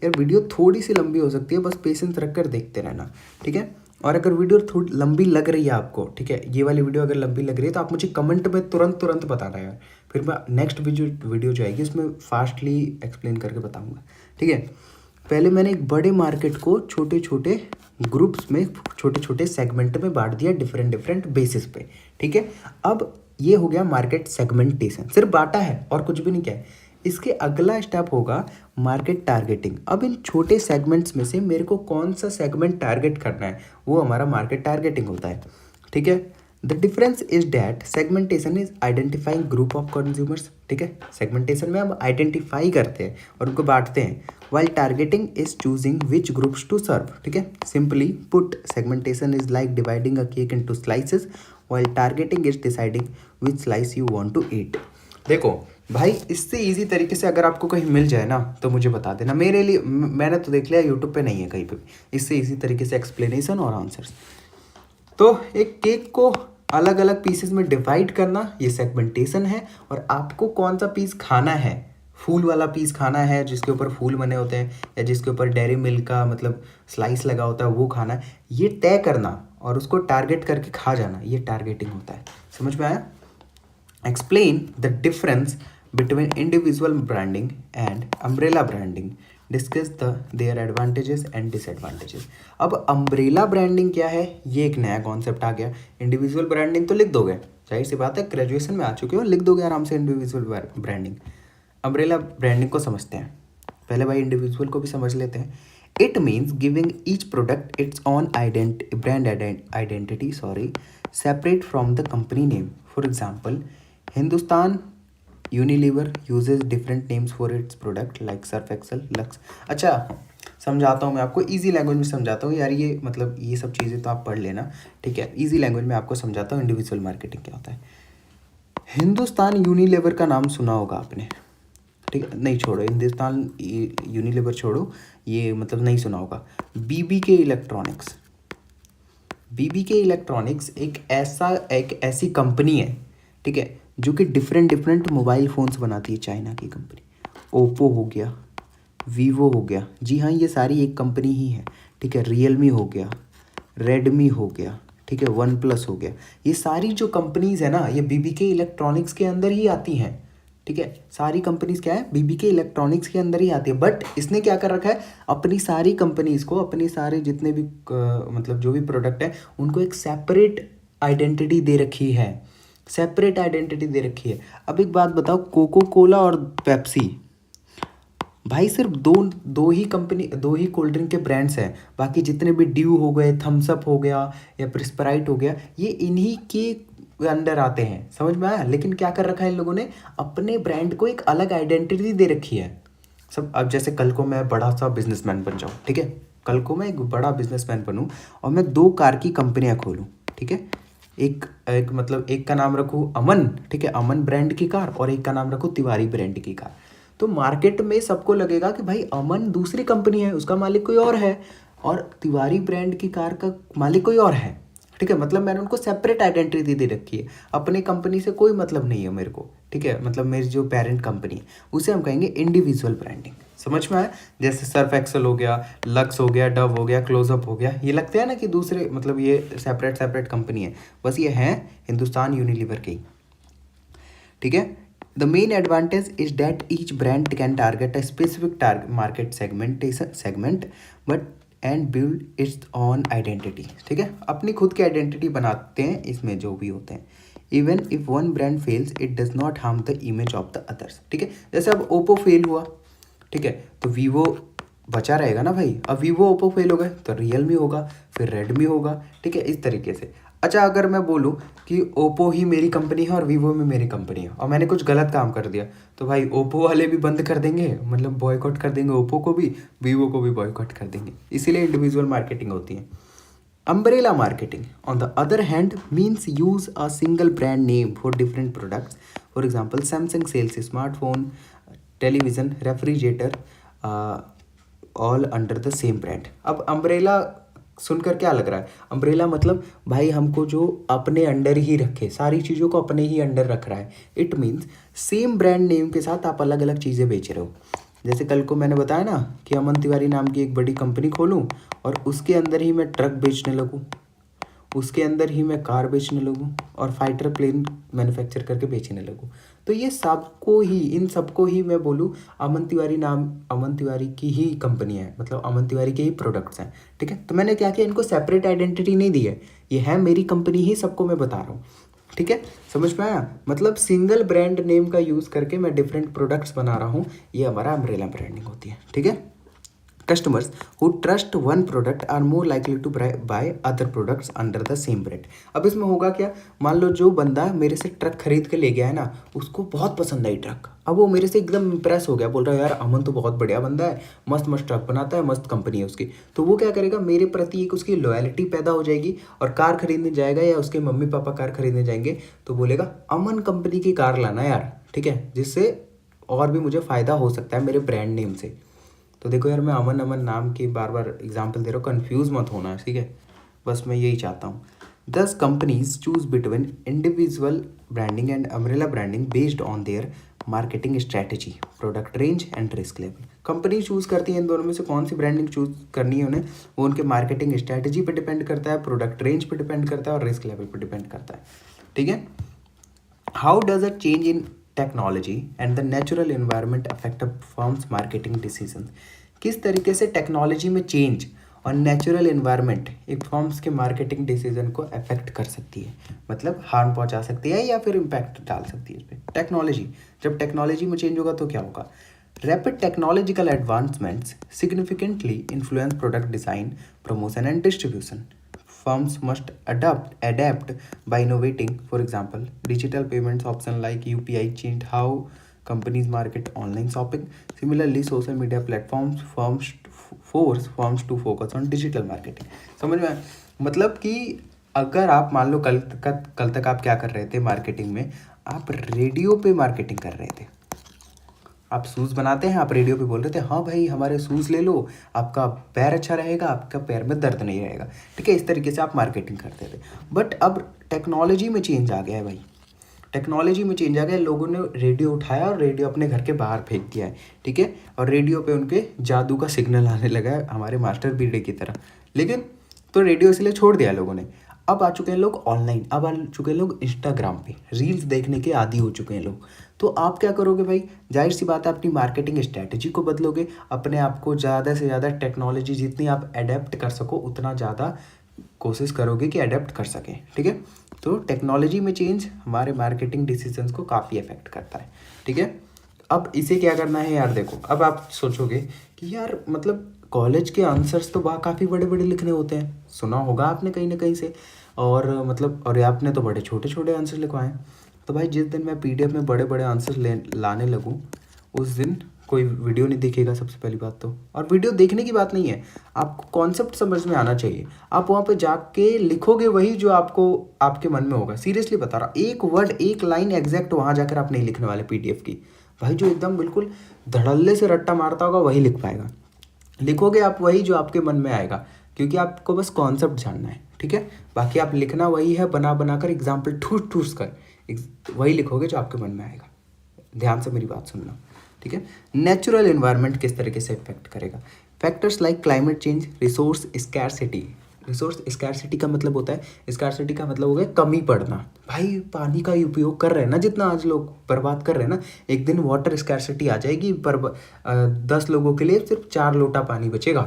यार वीडियो थोड़ी सी लंबी हो सकती है, बस पेशेंस रख कर देखते रहना, ठीक है। और अगर वीडियो थोड़ी लंबी लग रही है आपको, ठीक है, ये वाली वीडियो अगर लंबी लग रही है तो आप मुझे कमेंट में तुरंत बताना यार, फिर मैं नेक्स्ट वीडियो जो आएगी उसमें फास्टली एक्सप्लेन करके बताऊँगा, ठीक है। पहले मैंने एक बड़े मार्केट को छोटे छोटे ग्रुप्स में, छोटे छोटे सेगमेंट में बांट दिया, डिफरेंट बेसिस पे, ठीक है। अब ये हो गया मार्केट सेगमेंटेशन, सिर्फ बांटा है और कुछ भी नहीं किया है। इसके अगला स्टेप होगा मार्केट टारगेटिंग। अब इन छोटे सेगमेंट्स में से मेरे को कौन सा सेगमेंट टारगेट करना है, वो हमारा मार्केट टारगेटिंग होता है, ठीक है। The difference is that segmentation is identifying group of consumers, ठीक है। सेगमेंटेशन में हम आइडेंटिफाई करते हैं और उनको बांटते हैं, while targeting is choosing which groups to serve, ठीक है। Simply put, segmentation is like dividing a cake into slices, while targeting is deciding which slice you want to eat. देखो भाई, इससे इजी तरीके से अगर आपको कहीं मिल जाए ना तो मुझे बता देना, मेरे लिए, मैंने तो देख लिया यूट्यूब पे नहीं है कहीं पे, इससे इजी तरीके से एक्सप्लेनेशन और आंसर्स। तो एक केक को अलग अलग पीसेस में डिवाइड करना ये सेगमेंटेशन है। और आपको कौन सा पीस खाना है, फूल वाला पीस खाना है जिसके ऊपर फूल बने होते हैं, या जिसके ऊपर डेयरी मिल्क का मतलब स्लाइस लगा होता है वो खाना है, ये तय करना और उसको टारगेट करके खा जाना, ये टारगेटिंग होता है। समझ में आया? Explain the difference between individual branding and umbrella branding, discuss their advantages and disadvantages. अब अम्ब्रेला ब्रांडिंग क्या है, ये एक नया कॉन्सेप्ट आ गया। इंडिविजुअल ब्रांडिंग तो लिख दोगे, जाहिर सी बात है, ग्रेजुएशन में आ चुके हो, लिख दोगे आराम से इंडिविजुअल ब्रांडिंग। अम्ब्रेला ब्रांडिंग को समझते हैं पहले भाई, इंडिविजुअल को भी समझ लेते हैं। It means giving each product its own brand identity separate from the company name. For example, Hindustan Unilever uses different names for its product like Surf Excel, Lux. अच्छा समझाता हूँ मैं आपको, इजी लैंग्वेज में समझाता हूँ यार, ये मतलब ये सब चीज़ें तो आप पढ़ लेना, ठीक है। इजी लैंग्वेज में आपको समझाता हूँ इंडिविजुअल मार्केटिंग क्या होता है। हिंदुस्तान यूनिलीवर का नाम सुना होगा आपने, ठीक है, नहीं छोड़ो, हिंदुस्तान यूनिलीवर छोड़ो, ये मतलब नहीं सुना होगा। बीबीके इलेक्ट्रॉनिक्स, बीबीके इलेक्ट्रॉनिक्स एक ऐसी कंपनी है, ठीक है, जो कि डिफरेंट मोबाइल फ़ोन्स बनाती है, चाइना की कंपनी। ओप्पो हो गया, वीवो हो गया, जी हाँ ये सारी एक कंपनी ही है, ठीक है। रियलमी हो गया, रेडमी हो गया, ठीक है, वन प्लस हो गया, ये सारी जो कंपनीज़ है ना, ये बीबीके इलेक्ट्रॉनिक्स के अंदर ही आती हैं, ठीक है। सारी कंपनीज क्या है, बीबीके इलेक्ट्रॉनिक्स के अंदर ही आती है। बट इसने क्या कर रखा है, अपनी सारी कंपनीज को, अपनी सारे जितने भी मतलब जो भी प्रोडक्ट है उनको एक सेपरेट आइडेंटिटी दे रखी है, सेपरेट आइडेंटिटी दे रखी है। अब एक बात बताओ, कोको कोला और पेप्सी, भाई सिर्फ दो ही कंपनी, दो ही कोल्ड ड्रिंक के ब्रांड्स हैं, बाकी जितने भी ड्यू हो गए, थम्स अप हो गया या फिर स्प्राइट हो गया, ये इन्हीं के अंडर आते हैं। समझ में आया? लेकिन क्या कर रखा है इन लोगों ने, अपने ब्रांड को एक अलग आइडेंटिटी दे रखी है सब। अब जैसे कल को मैं बड़ा सा बिजनेसमैन बन जाऊँ, ठीक है, कल को मैं एक बड़ा बिजनेसमैन बनूँ और मैं 2 कार की कंपनियाँ खोलूँ, ठीक है। एक मतलब एक का नाम रखूँ अमन, ठीक है, अमन ब्रांड की कार, और एक का नाम रखूँ तिवारी ब्रांड की कार। तो मार्केट में सबको लगेगा कि भाई अमन दूसरी कंपनी है, उसका मालिक कोई और है, और तिवारी ब्रांड की कार का मालिक कोई और है, ठीक है। मतलब मैंने उनको सेपरेट आइडेंटिटी दे रखी है, अपने कंपनी से कोई मतलब नहीं है मेरे को, ठीक है। मतलब मेरी जो पेरेंट कंपनी है उसे हम कहेंगे इंडिविजुअल ब्रांडिंग। समझ में आया? जैसे सर्फ एक्सेल हो गया, लक्स हो गया, डव हो गया, क्लोजअप हो गया, ये लगता है ना कि दूसरे, मतलब ये सेपरेट कंपनी है, बस ये है हिंदुस्तान यूनिलीवर की, ठीक है। The main advantage is that each brand can target a specific market segment but and build its own identity, ठीक है। अपनी खुद की आइडेंटिटी बनाते हैं इसमें जो भी होते हैं। Even if one brand fails it does not harm the image of the others, ठीक है। जैसे अब ओप्पो फेल हुआ, ठीक है, तो वीवो बचा रहेगा ना भाई। अब वीवो ओप्पो फेल हो गए तो रियलमी होगा, फिर रेडमी होगा, ठीक है, इस तरीके से। अच्छा अगर मैं बोलूँ कि ओप्पो ही मेरी कंपनी है और वीवो में मेरी कंपनी है, और मैंने कुछ गलत काम कर दिया, तो भाई ओप्पो वाले भी बंद कर देंगे, मतलब बॉयकॉट कर देंगे ओप्पो को भी, वीवो को भी बॉयकॉट कर देंगे। इसीलिए इंडिविजुअल मार्केटिंग होती है। Umbrella marketing, on the other hand, means use a single brand name for different products. For example, Samsung sells a smartphone, television, refrigerator, all under the same brand. अब umbrella सुनकर क्या लग रहा है, umbrella मतलब भाई हमको जो अपने अंडर ही रखे, सारी चीज़ों को अपने ही अंडर रख रहा है। It means same brand name के साथ आप अलग अलग चीज़ें बेच रहे हो। जैसे कल को मैंने बताया ना कि अमन तिवारी नाम की एक बड़ी कंपनी खोलूं और उसके अंदर ही मैं ट्रक बेचने लगूं, उसके अंदर ही मैं कार बेचने लगूं और फाइटर प्लेन मैन्युफैक्चर करके बेचने लगूं, तो ये सबको ही, इन सबको ही मैं बोलूं अमन तिवारी नाम, अमन तिवारी की ही कंपनी है, मतलब अमन तिवारी के ही प्रोडक्ट्स हैं, ठीक है। तो मैंने क्या किया, इनको सेपरेट आइडेंटिटी नहीं दी है, ये है मेरी कंपनी ही, सबको मैं बता रहा हूँ, ठीक है। समझ में आया? मतलब सिंगल ब्रांड नेम का यूज़ करके मैं डिफरेंट प्रोडक्ट्स बना रहा हूँ, ये हमारा अम्ब्रेला ब्रांडिंग होती है, ठीक है। Customers who trust one product are more likely to buy other products under the same brand. अब इसमें होगा क्या, मान लो जो बंदा मेरे से ट्रक खरीद के ले गया है ना, उसको बहुत पसंद आई ट्रक, अब वो मेरे से एकदम इम्प्रेस हो गया, बोल रहा है यार अमन तो बहुत बढ़िया बंदा है, मस्त मस्त ट्रक बनाता है, मस्त कंपनी है उसकी। तो वो क्या करेगा, मेरे प्रति एक उसकी लॉयल्टी पैदा हो जाएगी, और कार खरीदने जाएगा या उसके मम्मी पापा कार खरीदने जाएंगे तो बोलेगा अमन कंपनी की कार लाना यार, ठीक है, जिससे और भी मुझे फ़ायदा हो सकता है मेरे ब्रांड नेम से। तो देखो यार, मैं अमन अमन नाम की बार बार एग्जांपल दे रहा हूँ, कंफ्यूज मत होना, ठीक है, बस मैं यही चाहता हूँ। Thus, companies choose between individual branding and umbrella branding based on their marketing strategy, product range and risk level. Company choose करती है इन दोनों में से कौन सी ब्रांडिंग चूज़ करनी है उन्हें, वो उनके मार्केटिंग स्ट्रैटेजी पे डिपेंड करता है, प्रोडक्ट रेंज पे डिपेंड करता है और रिस्क लेवल पे डिपेंड करता है। ठीक है। How does a change in technology and the natural environment affect a firms marketing decision. किस तरीके से टेक्नोलॉजी में चेंज और नेचुरल एनवायरनमेंट एक फर्म्स के मार्केटिंग डिसीजन को अफेक्ट कर सकती है, मतलब हार्म पहुंचा सकती है या फिर इम्पैक्ट डाल सकती है इस पर टेक्नोलॉजी। जब टेक्नोलॉजी में चेंज होगा तो क्या होगा? Rapid technological advancements significantly influence product design, promotion and distribution. Firms must adapt by innovating. For example, digital payments option like UPI changed how companies market online shopping. Similarly, social media platforms force firms to focus on digital marketing. समझ में? मतलब कि अगर आप मान लो कल तक आप क्या कर रहे थे मार्केटिंग में, आप रेडियो पे मार्केटिंग कर रहे थे। आप शूज़ बनाते हैं, आप रेडियो पे बोल रहे थे हाँ भाई हमारे शूज़ ले लो, आपका पैर अच्छा रहेगा, आपका पैर में दर्द नहीं रहेगा। ठीक है, इस तरीके से आप मार्केटिंग करते थे। बट अब टेक्नोलॉजी में चेंज आ गया है भाई, टेक्नोलॉजी में चेंज आ गया, लोगों ने रेडियो उठाया और रेडियो अपने घर के बाहर फेंक दिया है। ठीक है, और रेडियो पे उनके जादू का सिग्नल आने लगा है हमारे मास्टर बीडे की तरह। लेकिन तो रेडियो इसलिए छोड़ दिया लोगों ने। अब आ चुके हैं लोग ऑनलाइन, अब आ चुके हैं लोग इंस्टाग्राम पे रील्स देखने के आदी हो चुके हैं लोग। तो आप क्या करोगे भाई? जाहिर सी बात है अपनी मार्केटिंग स्ट्रैटेजी को बदलोगे, अपने आप को ज़्यादा से ज़्यादा टेक्नोलॉजी जितनी आप अडेप्ट कर सको उतना ज़्यादा कोशिश करोगे कि अडेप्ट कर सकें। ठीक है, तो टेक्नोलॉजी में चेंज हमारे मार्केटिंग डिसीजंस को काफ़ी अफेक्ट करता है। ठीक है, अब इसे क्या करना है यार, देखो अब आप सोचोगे कि यार मतलब कॉलेज के आंसर्स तो काफ़ी बड़े बड़े लिखने होते हैं, सुना होगा आपने कहीं ना कहीं से, और मतलब और आपने तो बड़े छोटे छोटे आंसर लिखवाए हैं। तो भाई जिस दिन मैं पीडीएफ में बड़े बड़े आंसर लाने लगूँ उस दिन कोई वीडियो नहीं दिखेगा सबसे पहली बात तो। और वीडियो देखने की बात नहीं है, आपको कॉन्सेप्ट समझ में आना चाहिए। आप वहाँ पे जाके लिखोगे वही जो आपको आपके मन में होगा। सीरियसली बता रहा, एक वर्ड एक लाइन एग्जैक्ट वहाँ जाकर आप नहीं लिखने वाले पीडीएफ की। भाई जो एकदम बिल्कुल धड़ल्ले से रट्टा मारता होगा वही लिख पाएगा। लिखोगे आप वही जो आपके मन में आएगा, क्योंकि आपको बस कॉन्सेप्ट जानना है। ठीक है, बाकी आप लिखना वही है, बना बना कर एग्जाम्पल ठूस ठूस कर वही लिखोगे जो आपके मन में आएगा। ध्यान से मेरी बात सुनना। ठीक है, नेचुरल एनवायरनमेंट किस तरीके से इफेक्ट करेगा? Factors like climate change, resource scarcity. Resource scarcity का मतलब होता है, स्कैरसिटी का मतलब हो गया कमी पड़ना। भाई पानी का उपयोग कर रहे हैं ना, जितना आज लोग बर्बाद कर रहे हैं ना, एक दिन वाटर स्कैरसिटी आ जाएगी, पर 10 लोगों के लिए सिर्फ 4 लोटा पानी बचेगा,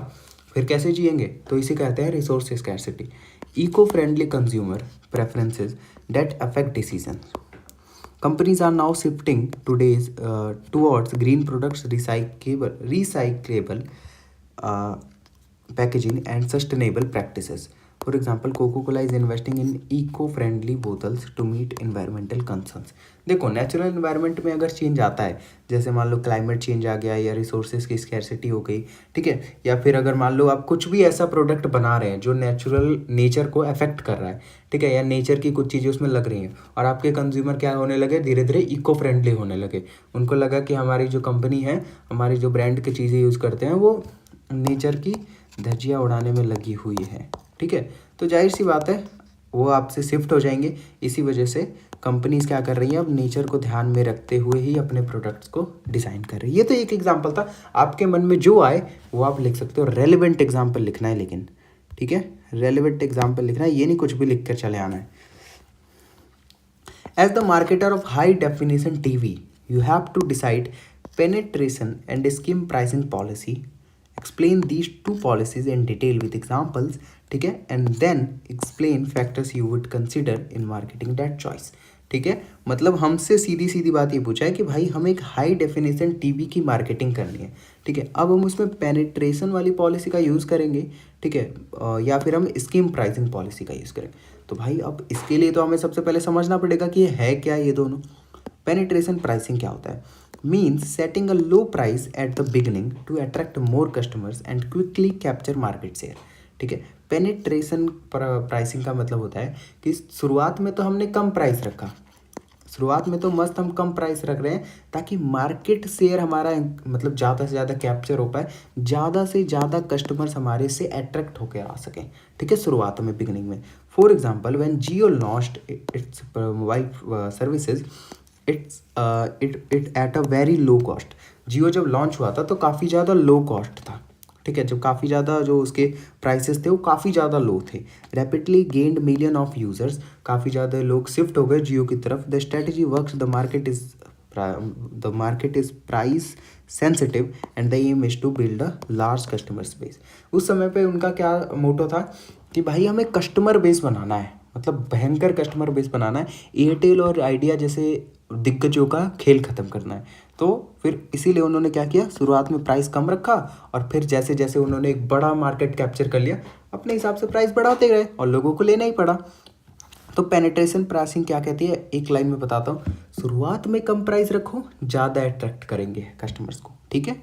फिर कैसे जिएंगे? तो इसे कहते हैं resource scarcity. Eco friendly consumer preferences that affect decision. Companies are now shifting towards green products, recyclable packaging, and sustainable practices. For example, Coca-Cola is investing in eco-friendly bottles to meet environmental concerns. देखो natural environment में अगर change आता है, जैसे मान लो climate change आ गया या resources की स्कैरसिटी हो गई, ठीक है, या फिर अगर मान लो आप कुछ भी ऐसा प्रोडक्ट बना रहे हैं जो नेचर को अफेक्ट कर रहा है, ठीक है, या नेचर की कुछ चीज़ें उसमें लग रही हैं, और आपके कंज्यूमर क्या होने लगे, धीरे धीरे इको फ्रेंडली होने लगे। उनको लगा कि हमारी जो कंपनी है, हमारी जो ब्रांड की चीज़ें यूज़ करते हैं वो नेचर की धज्जियाँ उड़ाने में लगी हुई है। ठीक है, तो जाहिर सी बात है वो आपसे शिफ्ट हो जाएंगे। इसी वजह से कंपनीज क्या कर रही हैं, अब नेचर को ध्यान में रखते हुए ही अपने प्रोडक्ट्स को डिज़ाइन कर रही है। ये तो एक एग्जांपल था, आपके मन में जो आए वो आप लिख सकते हो। रेलिवेंट एग्जांपल लिखना है लेकिन, ठीक है, रेलिवेंट एग्जांपल लिखना है, ये नहीं कुछ भी लिख कर चले आना है। As the marketer of high definition TV you have to decide penetration and skim pricing policy. Explain these 2 policies in detail with examples, ठीक है, and then explain factors you would consider in marketing that choice. ठीक है, मतलब हमसे सीधी सीधी बात ये पूछा है कि भाई हम एक हाई डेफिनेशन टीवी की मार्केटिंग करनी है। ठीक है, अब हम उसमें पेनिट्रेशन वाली पॉलिसी का यूज़ करेंगे, ठीक है, या फिर हम स्कीम प्राइसिंग पॉलिसी का यूज़ करेंगे। तो भाई अब इसके लिए तो हमें सबसे पहले समझना पड़ेगा कि ये है क्या ये दोनों। पेनिट्रेशन प्राइसिंग क्या होता है? Means setting a low price at the beginning to attract more customers and quickly capture market share। ठीक है, पेनिट्रेशन प्राइसिंग का मतलब होता है कि शुरुआत में तो हमने कम प्राइस रखा, शुरुआत में तो मस्त हम कम प्राइस रख रहे हैं ताकि मार्केट शेयर हमारा मतलब ज़्यादा से ज़्यादा कैप्चर हो पाए, ज़्यादा से ज़्यादा कस्टमर्स हमारे से अट्रैक्ट होकर आ सकें। ठीक है, शुरुआत में बिगनिंग में For example, when Jio launched its mobile services, it at a very low cost. जियो जब लॉन्च हुआ था तो काफ़ी ज़्यादा लो कॉस्ट था, ठीक है, जब काफ़ी ज़्यादा जो उसके प्राइसेस थे वो काफ़ी ज़्यादा लो थे. Rapidly gained million of users, काफ़ी ज़्यादा लोग शिफ्ट हो गए जियो की तरफ. The strategy works, the market is price sensitive and the aim is to build a large customer base. उस समय पे उनका क्या मोटो था कि भाई हमें कस्टमर बेस बनाना है, मतलब भयंकर कस्टमर बेस बनाना है. एयरटेल और आइडिया जैसे दिग्गजों का खेल ख़त्म करना है. तो फिर इसीलिए उन्होंने क्या किया, शुरुआत में प्राइस कम रखा और फिर जैसे जैसे उन्होंने एक बड़ा मार्केट कैप्चर कर लिया, अपने हिसाब से प्राइस बढ़ाते गए और लोगों को लेना ही पड़ा. तो पेनिट्रेशन प्राइसिंग क्या कहती है, एक लाइन में बताता हूँ. शुरुआत में कम प्राइस रखो, ज़्यादा अट्रैक्ट करेंगे कस्टमर्स को, ठीक है.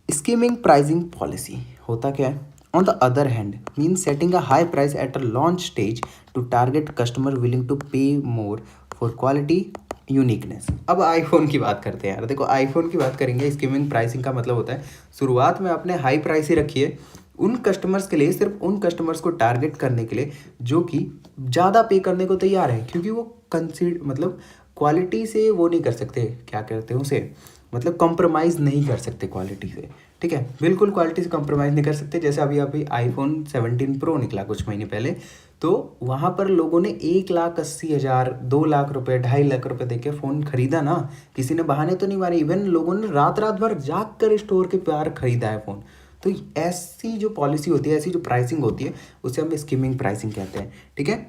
स्कीमिंग प्राइसिंग पॉलिसी होता क्या है, on the other hand means setting a high price at a launch stage to target customer willing to pay more for quality uniqueness. अब आईफोन की बात करते हैं यार. देखो आईफोन की बात करेंगे. स्कीमिंग प्राइसिंग का मतलब होता है शुरुआत में आपने हाई प्राइस ही रखी है उन कस्टमर्स के लिए, सिर्फ उन कस्टमर्स को टारगेट करने के लिए जो कि ज़्यादा पे करने को तैयार है, क्योंकि वो मतलब क्वालिटी से वो नहीं कर सकते, क्या कहते हैं उसे, मतलब कॉम्प्रोमाइज़ नहीं कर सकते क्वालिटी से, ठीक है, बिल्कुल क्वालिटी से कॉम्प्रोमाइज़ नहीं कर सकते. जैसे अभी आईफोन 17 प्रो निकला कुछ महीने पहले, तो वहाँ पर लोगों ने 1,80,000, 2 लाख रुपए, 2.5 लाख रुपए दे के फ़ोन खरीदा ना. किसी ने बहाने तो नहीं मारे, इवन लोगों ने रात रात भर जाग कर स्टोर के पार खरीदा है फ़ोन. तो ऐसी जो पॉलिसी होती है, ऐसी जो प्राइसिंग होती है, उसे हम स्कीमिंग प्राइसिंग कहते हैं, ठीक है.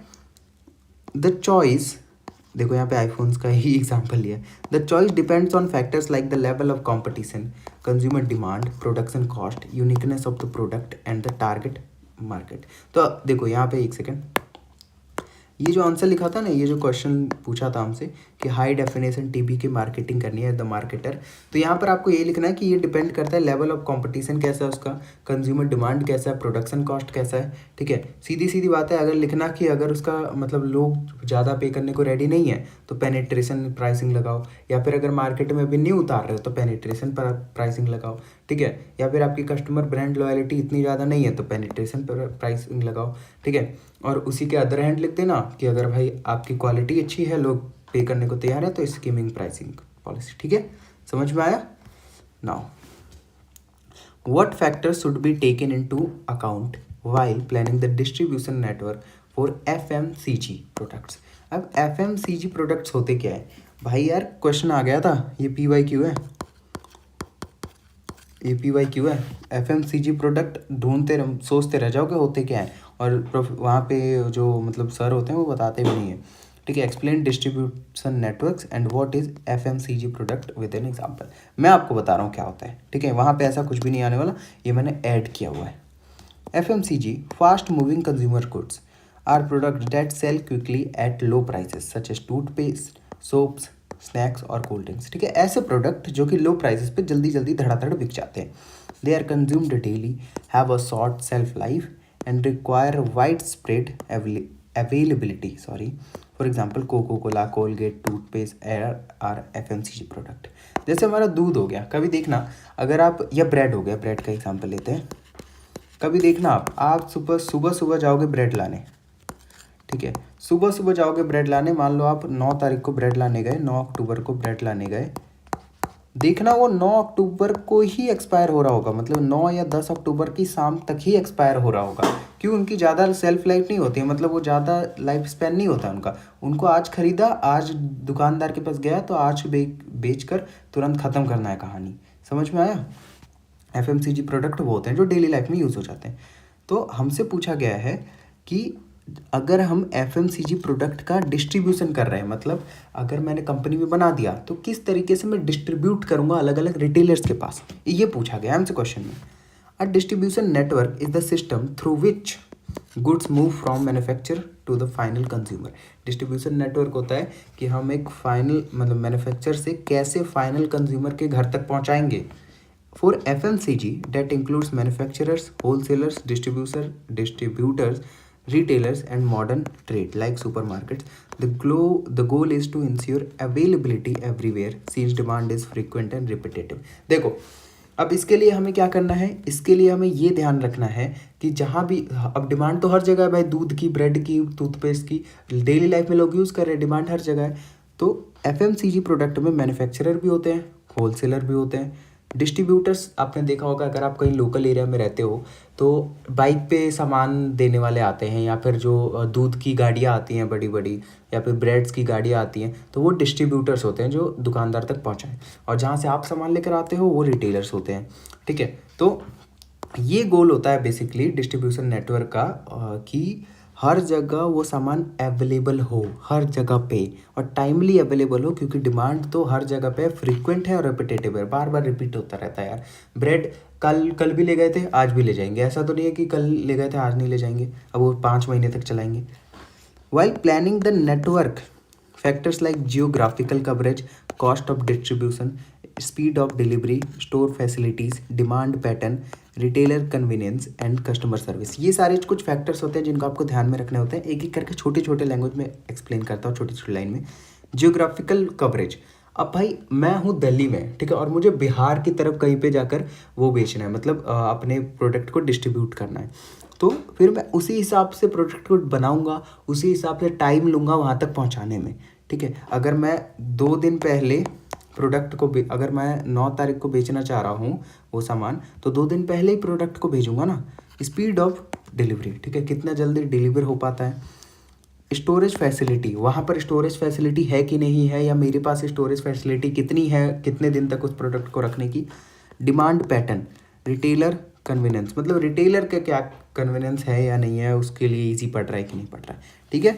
द चॉइस, देखो यहाँ पे आईफोन्स का ही एग्जांपल लिया. The choice depends on factors like the level of competition, consumer demand, production cost, uniqueness of the product and the target market. तो देखो यहाँ पे एक सेकेंड, ये जो आंसर लिखा था ना, ये जो क्वेश्चन पूछा था हमसे कि हाई डेफिनेशन टीवी की मार्केटिंग करनी है द मार्केटर, तो यहाँ पर आपको ये लिखना है कि ये डिपेंड करता है लेवल ऑफ कंपटीशन कैसा है उसका, कंज्यूमर डिमांड कैसा है, प्रोडक्शन कॉस्ट कैसा है, ठीक है. सीधी सीधी बात है. अगर लिखना कि अगर उसका मतलब लोग ज़्यादा पे करने को रेडी नहीं है तो पेनिट्रेशन प्राइसिंग लगाओ, या फिर अगर मार्केट में अभी नहीं उतार रहे हो तो पेनिट्रेशन पर प्राइसिंग लगाओ, ठीक है. या फिर आपकी कस्टमर ब्रांड लॉयल्टी इतनी ज़्यादा नहीं है तो पेनिट्रेशन पर प्राइसिंग लगाओ, ठीक है. और उसी के अदर हैंड लिख देना कि अगर भाई आपकी क्वालिटी अच्छी है, लोग पे करने को तैयार है, तो स्कीमिंग प्राइसिंग पॉलिसी, ठीक है. समझ में आया. Now what factors should be taken into account while planning the distribution network for FMCG products. अब एफएमसीजी प्रोडक्ट्स होते क्या है भाई यार, क्वेश्चन आ गया था, ये PYQ है, ये PYQ है. एफएमसीजी प्रोडक्ट ढूंढते सोचते रह जाओगे होते क्या है, और वहाँ पे जो मतलब सर होते हैं वो बताते भी नहीं है, ठीक है. Explain distribution networks and what is FMCG product with an example. मैं आपको बता रहा हूँ क्या होता है, ठीक है. वहाँ पे ऐसा कुछ भी नहीं आने वाला, ये मैंने ऐड किया हुआ है. FMCG fast moving consumer goods are product that sell quickly at low prices such as toothpaste, soaps, snacks और कोल्ड ड्रिंक्स, ठीक है. ऐसे प्रोडक्ट जो कि लो प्राइसेस पे जल्दी जल्दी धड़ाधड़ बिक जाते हैं. They are consumed daily, have a short shelf life and require widespread availability. For example, Coca-Cola, Colgate, toothpaste are FMCG product. जैसे हमारा दूध हो गया, कभी देखना अगर आप, या ब्रेड हो गया, ब्रेड का एग्जांपल लेते हैं. कभी देखना आप सुबह जाओगे ब्रेड लाने, ठीक है. सुबह जाओगे ब्रेड लाने, मान लो आप 9 तारीख को ब्रेड लाने गए, 9 अक्टूबर को ब्रेड लाने गए, देखना वो 9 अक्टूबर को ही एक्सपायर हो रहा होगा, मतलब 9 या 10 अक्टूबर की शाम तक ही एक्सपायर हो रहा होगा. क्यों, उनकी ज़्यादा सेल्फ लाइफ नहीं होती है, मतलब वो ज़्यादा लाइफ स्पैन नहीं होता उनका. उनको आज खरीदा, आज दुकानदार के पास गया तो आज बेच कर तुरंत ख़त्म करना है कहानी. समझ में आया. एफएमसीजी प्रोडक्ट वो होते हैं जो डेली लाइफ में यूज़ हो जाते हैं. तो हमसे पूछा गया है कि अगर हम एफएमसीजी प्रोडक्ट का डिस्ट्रीब्यूशन कर रहे हैं, मतलब अगर मैंने कंपनी में बना दिया तो किस तरीके से मैं डिस्ट्रीब्यूट करूंगा अलग अलग रिटेलर्स के पास, ये पूछा गया हमसे क्वेश्चन में. A distribution network is the system through which goods move from manufacture to the final consumer. Distribution network होता है कि हम एक फाइनल मतलब मैन्युफैक्चर से कैसे फाइनल कंज्यूमर के घर तक पहुंचाएंगे. For FMCG that includes manufacturers, wholesalers, distributors, retailers and modern trade like supermarkets. The goal is to ensure availability everywhere since demand is frequent and repetitive. देखो अब इसके लिए हमें क्या करना है, इसके लिए हमें ये ध्यान रखना है कि जहाँ भी, अब डिमांड तो हर जगह है भाई, दूध की, ब्रेड की, टूथपेस्ट की, डेली लाइफ में लोग यूज़ कर रहे हैं, डिमांड हर जगह है। तो एफएमसीजी प्रोडक्ट में मैन्युफैक्चरर भी होते हैं, होलसेलर भी होते हैं, डिस्ट्रीब्यूटर्स। आपने देखा होगा अगर आप कहीं लोकल एरिया में रहते हो तो बाइक पे सामान देने वाले आते हैं, या फिर जो दूध की गाड़ियाँ आती हैं बड़ी बड़ी, या फिर ब्रेड्स की गाड़ियाँ आती हैं, तो वो डिस्ट्रीब्यूटर्स होते हैं जो दुकानदार तक पहुँचाएं। और जहाँ से आप सामान लेकर आते हो वो रिटेलर्स होते हैं, ठीक है। तो ये गोल होता है बेसिकली डिस्ट्रीब्यूशन नेटवर्क का, कि हर जगह वो सामान अवेलेबल हो, हर जगह पे, और टाइमली अवेलेबल हो, क्योंकि डिमांड तो हर जगह पे फ्रीक्वेंट है और रिपीटेटिव है, बार बार रिपीट होता रहता है यार। ब्रेड कल भी ले गए थे, आज भी ले जाएंगे, ऐसा तो नहीं है कि कल ले गए थे आज नहीं ले जाएंगे, अब वो 5 महीने तक चलाएंगे। While planning the network, factors like geographical coverage, cost of distribution, speed of delivery, store facilities, demand pattern, retailer convenience and customer service, ये सारे कुछ फैक्टर्स होते हैं जिनको आपको ध्यान में रखने होते हैं। एक एक करके छोटे छोटे लैंग्वेज में एक्सप्लेन करता हूँ, छोटी छोटी लाइन में। जियोग्राफिकल कवरेज, अब भाई मैं हूँ दिल्ली में, ठीक है, और मुझे बिहार की तरफ कहीं पे जाकर वो बेचना है, मतलब अपने प्रोडक्ट को डिस्ट्रीब्यूट करना है, तो फिर मैं उसी हिसाब से प्रोडक्ट को बनाऊंगा, उसी हिसाब से टाइम लूँगा वहाँ तक पहुँचाने में, ठीक है। अगर मैं 2 दिन पहले प्रोडक्ट को अगर मैं 9 तारीख को बेचना चाह रहा हूँ वो सामान, तो 2 दिन पहले ही प्रोडक्ट को भेजूंगा ना। स्पीड ऑफ डिलीवरी, ठीक है, कितना जल्दी डिलीवर हो पाता है। स्टोरेज फैसिलिटी, वहाँ पर स्टोरेज फैसिलिटी है कि नहीं है, या मेरे पास स्टोरेज फैसिलिटी कितनी है, कितने दिन तक उस प्रोडक्ट को रखने की। डिमांड पैटर्न, रिटेलर कन्वीनियंस, मतलब रिटेलर का क्या कन्वीनियंस है या नहीं है, उसके लिए इजी पड़ रहा है कि नहीं पड़ रहा है, ठीक है।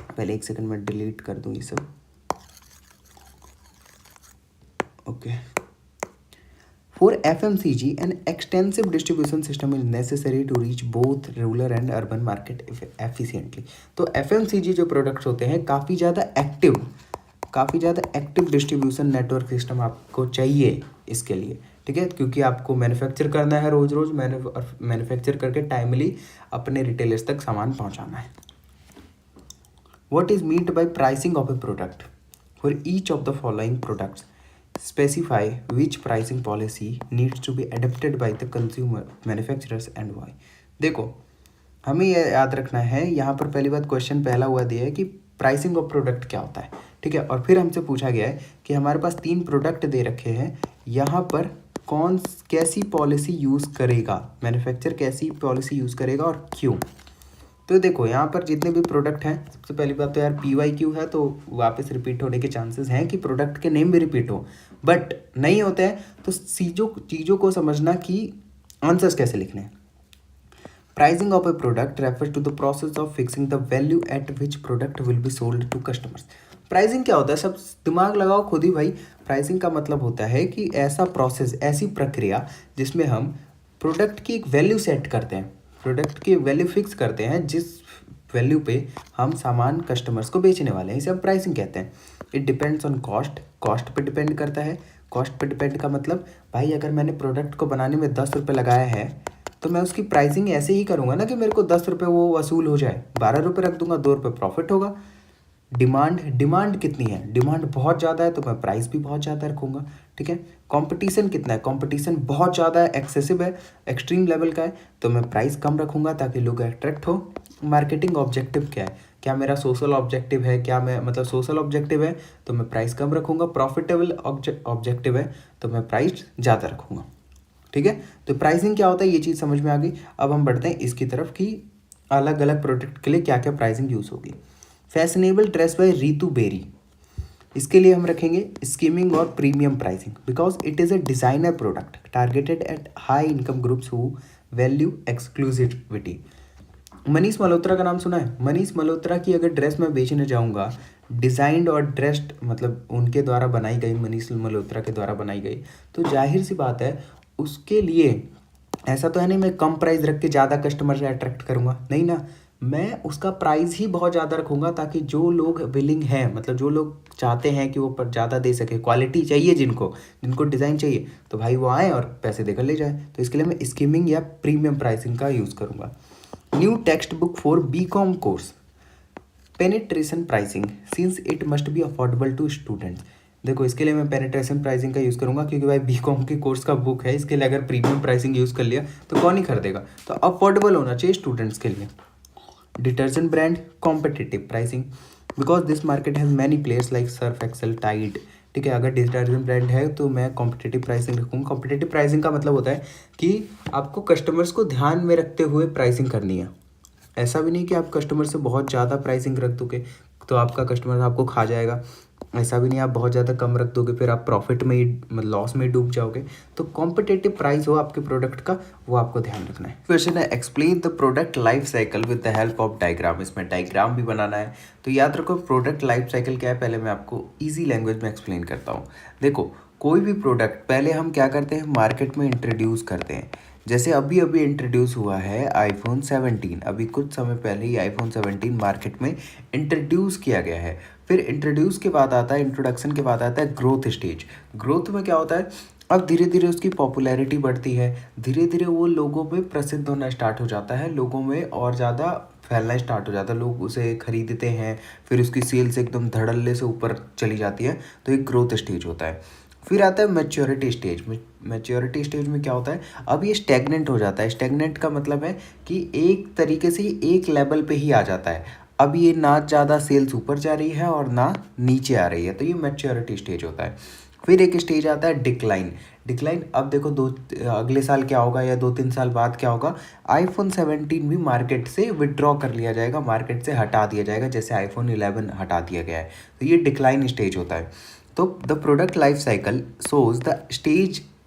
पहले 1 सेकंड में डिलीट कर दूँ ये सब, okay. For FMCG an extensive distribution system is necessary to reach both rural and urban market efficiently. तो FMCG जो प्रोडक्ट्स होते हैं काफ़ी ज़्यादा एक्टिव डिस्ट्रीब्यूशन नेटवर्क सिस्टम आपको चाहिए इसके लिए, ठीक है, क्योंकि आपको मैन्युफैक्चर करना है, रोज़ रोज़ मैन्युफैक्चर करके टाइमली अपने रिटेलर्स तक सामान पहुंचाना है। What is meant by pricing of a product? For each of the following products, specify which pricing policy needs to be adopted by the consumer, manufacturers and why. देखो, हमें ये याद रखना है, यहाँ पर पहली बात क्वेश्चन पहला हुआ दिया है कि प्राइसिंग ऑफ प्रोडक्ट क्या होता है, ठीक है, और फिर हमसे पूछा गया है कि हमारे पास 3 प्रोडक्ट दे रखे हैं, यहाँ पर कैसी पॉलिसी यूज़ करेगा, मैन्युफैक्चर कैसी पॉलिसी यूज़ करेगा और क्यों। तो देखो यहाँ पर जितने भी प्रोडक्ट हैं, सबसे पहली बात तो यार PYQ है, तो वापस रिपीट होने के चांसेस हैं कि प्रोडक्ट के नेम भी रिपीट हो, बट नहीं होते हैं, तो चीज़ों को समझना कि आंसर्स कैसे लिखने हैं। Pricing of a product refers to the process of fixing the value at which product will be sold to customers. Pricing क्या होता है, सब दिमाग लगाओ खुद ही भाई। प्राइसिंग का मतलब होता है कि ऐसा प्रोसेस, ऐसी प्रक्रिया जिसमें हम प्रोडक्ट की एक वैल्यू सेट करते हैं, प्रोडक्ट की वैल्यू फिक्स करते हैं, जिस वैल्यू पे हम सामान कस्टमर्स को बेचने वाले हैं, इसे हम प्राइसिंग कहते हैं। इट डिपेंड्स ऑन कॉस्ट पे डिपेंड करता है। कॉस्ट पे डिपेंड का मतलब भाई, अगर मैंने प्रोडक्ट को बनाने में 10 रुपये लगाया है, तो मैं उसकी प्राइसिंग ऐसे ही करूँगा ना कि मेरे को 10 रुपये वो वसूल हो जाए, 12 रुपये रख दूंगा, 2 रुपये प्रॉफिट होगा। डिमांड कितनी है, डिमांड बहुत ज़्यादा है तो मैं प्राइस भी बहुत ज़्यादा रखूँगा, ठीक है। कंपटीशन कितना है, कंपटीशन बहुत ज़्यादा है, एक्सेसिव है, एक्सट्रीम लेवल का है, तो मैं प्राइस कम रखूँगा ताकि लोग अट्रैक्ट हो। मार्केटिंग ऑब्जेक्टिव क्या है, क्या मेरा सोशल ऑब्जेक्टिव है, क्या मैं मतलब सोशल ऑब्जेक्टिव है तो मैं प्राइस कम रखूँगा। प्रॉफिटेबल ऑब्जेक्टिव है तो मैं प्राइस ज़्यादा रखूँगा, ठीक है। तो प्राइसिंग क्या होता है ये चीज़ समझ में आ गई। अब हम बढ़ते हैं इसकी तरफ कि अलग अलग प्रोडक्ट के लिए क्या क्या प्राइसिंग यूज़ होगी। Fashionable dress by Ritu Beri, इसके लिए हम रखेंगे स्कीमिंग और premium pricing, because it is a designer product targeted at high income groups who value exclusivity. Manish Malhotra का नाम सुना है? मनीष मल्होत्रा की अगर ड्रेस मैं बेचने जाऊंगा, डिज़ाइंड और ड्रेस्ड, मतलब उनके द्वारा बनाई गई, मनीष मल्होत्रा के द्वारा बनाई गई, तो जाहिर सी बात है उसके लिए ऐसा तो है नहीं मैं कम प्राइस रख के ज़्यादा कस्टमर से अट्रैक्ट करूँगा, नहीं ना, मैं उसका प्राइस ही बहुत ज़्यादा रखूँगा ताकि जो लोग विलिंग हैं, मतलब जो लोग चाहते हैं कि वो पर ज़्यादा दे सके, क्वालिटी चाहिए जिनको डिज़ाइन चाहिए, तो भाई वो आए और पैसे देकर ले जाए। तो इसके लिए मैं स्कीमिंग या प्रीमियम प्राइसिंग का यूज़ करूँगा। New text book for BCom course, penetration pricing since it must be affordable to students. देखो इसके लिए मैं पेनिट्रेशन प्राइसिंग का यूज़ करूँगा, क्योंकि भाई बीकॉम की कोर्स का बुक है, इसके लिए अगर प्रीमियम प्राइसिंग यूज़ कर लिया तो कौन ही खरीदेगा। तो अफोर्डेबल होना चाहिए स्टूडेंट्स के लिए। Detergent brand competitive pricing, because this market has many players like Surf Excel Tide. ठीक है, अगर डिटर्जेंट ब्रांड है तो मैं कॉम्पिटिटिव प्राइसिंग रखूँगा। कॉम्पिटिटिव प्राइसिंग का मतलब होता है कि आपको कस्टमर्स को ध्यान में रखते हुए प्राइसिंग करनी है। ऐसा भी नहीं कि आप कस्टमर से बहुत ज़्यादा प्राइसिंग रख दोगे तो आपका कस्टमर आपको खा जाएगा। ऐसा भी नहीं आप बहुत ज़्यादा कम रख दोगे फिर आप प्रॉफिट में ही लॉस में डूब जाओगे। तो कॉम्पिटिटिव प्राइस हो आपके प्रोडक्ट का, वो आपको ध्यान रखना है। क्वेश्चन है explain the product life cycle with the help of diagram. इसमें डायग्राम भी बनाना है। तो याद रखो प्रोडक्ट लाइफ साइकिल क्या है, पहले मैं आपको ईजी लैंग्वेज में एक्सप्लेन करता हूँ। देखो कोई भी प्रोडक्ट पहले हम क्या करते हैं, मार्केट में इंट्रोड्यूस करते हैं। जैसे अभी अभी इंट्रोड्यूस हुआ है आईफोन 17, अभी कुछ समय पहले ही आईफोन 17 मार्केट में इंट्रोड्यूस किया गया है। फिर इंट्रोड्यूस के बाद आता है, इंट्रोडक्शन के बाद आता है ग्रोथ स्टेज। ग्रोथ में क्या होता है, अब धीरे धीरे उसकी पॉपुलैरिटी बढ़ती है, धीरे धीरे वो लोगों में प्रसिद्ध होना स्टार्ट हो जाता है, लोगों में और ज़्यादा फैलना स्टार्ट हो जाता है, लोग उसे खरीदते हैं, फिर उसकी सेल्स एकदम धड़ल्ले से ऊपर चली जाती है। तो एक ग्रोथ स्टेज होता है। फिर आता है मैच्योरिटी स्टेज। मैच्योरिटी स्टेज में क्या होता है, अब ये स्टैग्नेंट हो जाता है। स्टैग्नेंट का मतलब है कि एक तरीके से एक लेवल पे ही आ जाता है। अब ये ना ज़्यादा सेल्स ऊपर जा रही है और ना नीचे आ रही है, तो ये मैच्योरिटी स्टेज होता है। फिर एक स्टेज आता है डिक्लाइन। डिक्लाइन अब देखो अगले साल क्या होगा या 2-3 साल बाद क्या होगा, आईफोन 17 भी मार्केट से विड्रॉ कर लिया जाएगा, मार्केट से हटा दिया जाएगा, जैसे आईफोन 11 हटा दिया गया है। तो ये डिक्लाइन स्टेज होता है। तो the product life cycle shows the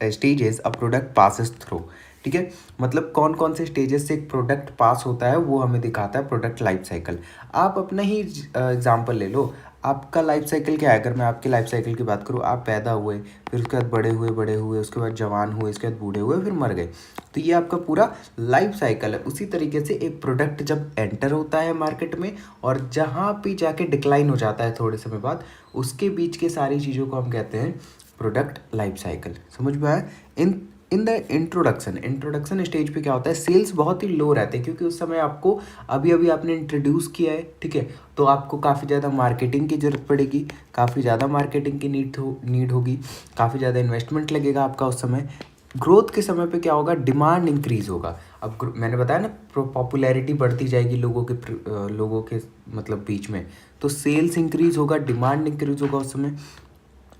stages a product passes through. ठीक है, मतलब कौन कौन से स्टेजेस से एक प्रोडक्ट पास होता है वो हमें दिखाता है प्रोडक्ट लाइफ साइकिल। आप अपना ही एग्जांपल ले लो, आपका लाइफ साइकिल क्या है। अगर मैं आपकी लाइफ साइकिल की बात करूँ, आप पैदा हुए, फिर उसके बाद बड़े हुए, उसके बाद जवान हुए, उसके बाद बूढ़े हुए, फिर मर गए। तो ये आपका पूरा लाइफ साइकिल है। उसी तरीके से एक प्रोडक्ट जब एंटर होता है मार्केट में और जहाँ पे जाके डिक्लाइन हो जाता है थोड़े समय बाद, उसके बीच के सारी चीज़ों को हम कहते हैं प्रोडक्ट लाइफ साइकिल। समझ में आया। इन द इंट्रोडक्शन स्टेज पे क्या होता है, सेल्स बहुत ही लो रहते हैं, क्योंकि उस समय आपको अभी अभी आपने इंट्रोड्यूस किया है। ठीक है, तो आपको काफ़ी ज़्यादा मार्केटिंग की ज़रूरत पड़ेगी, काफ़ी ज़्यादा मार्केटिंग की नीड होगी, काफ़ी ज़्यादा इन्वेस्टमेंट लगेगा आपका उस समय। ग्रोथ के समय पे क्या होगा, डिमांड इंक्रीज होगा। अब मैंने बताया ना, पॉपुलैरिटी बढ़ती जाएगी लोगों के मतलब बीच में, तो सेल्स इंक्रीज होगा, डिमांड इंक्रीज होगा उस समय।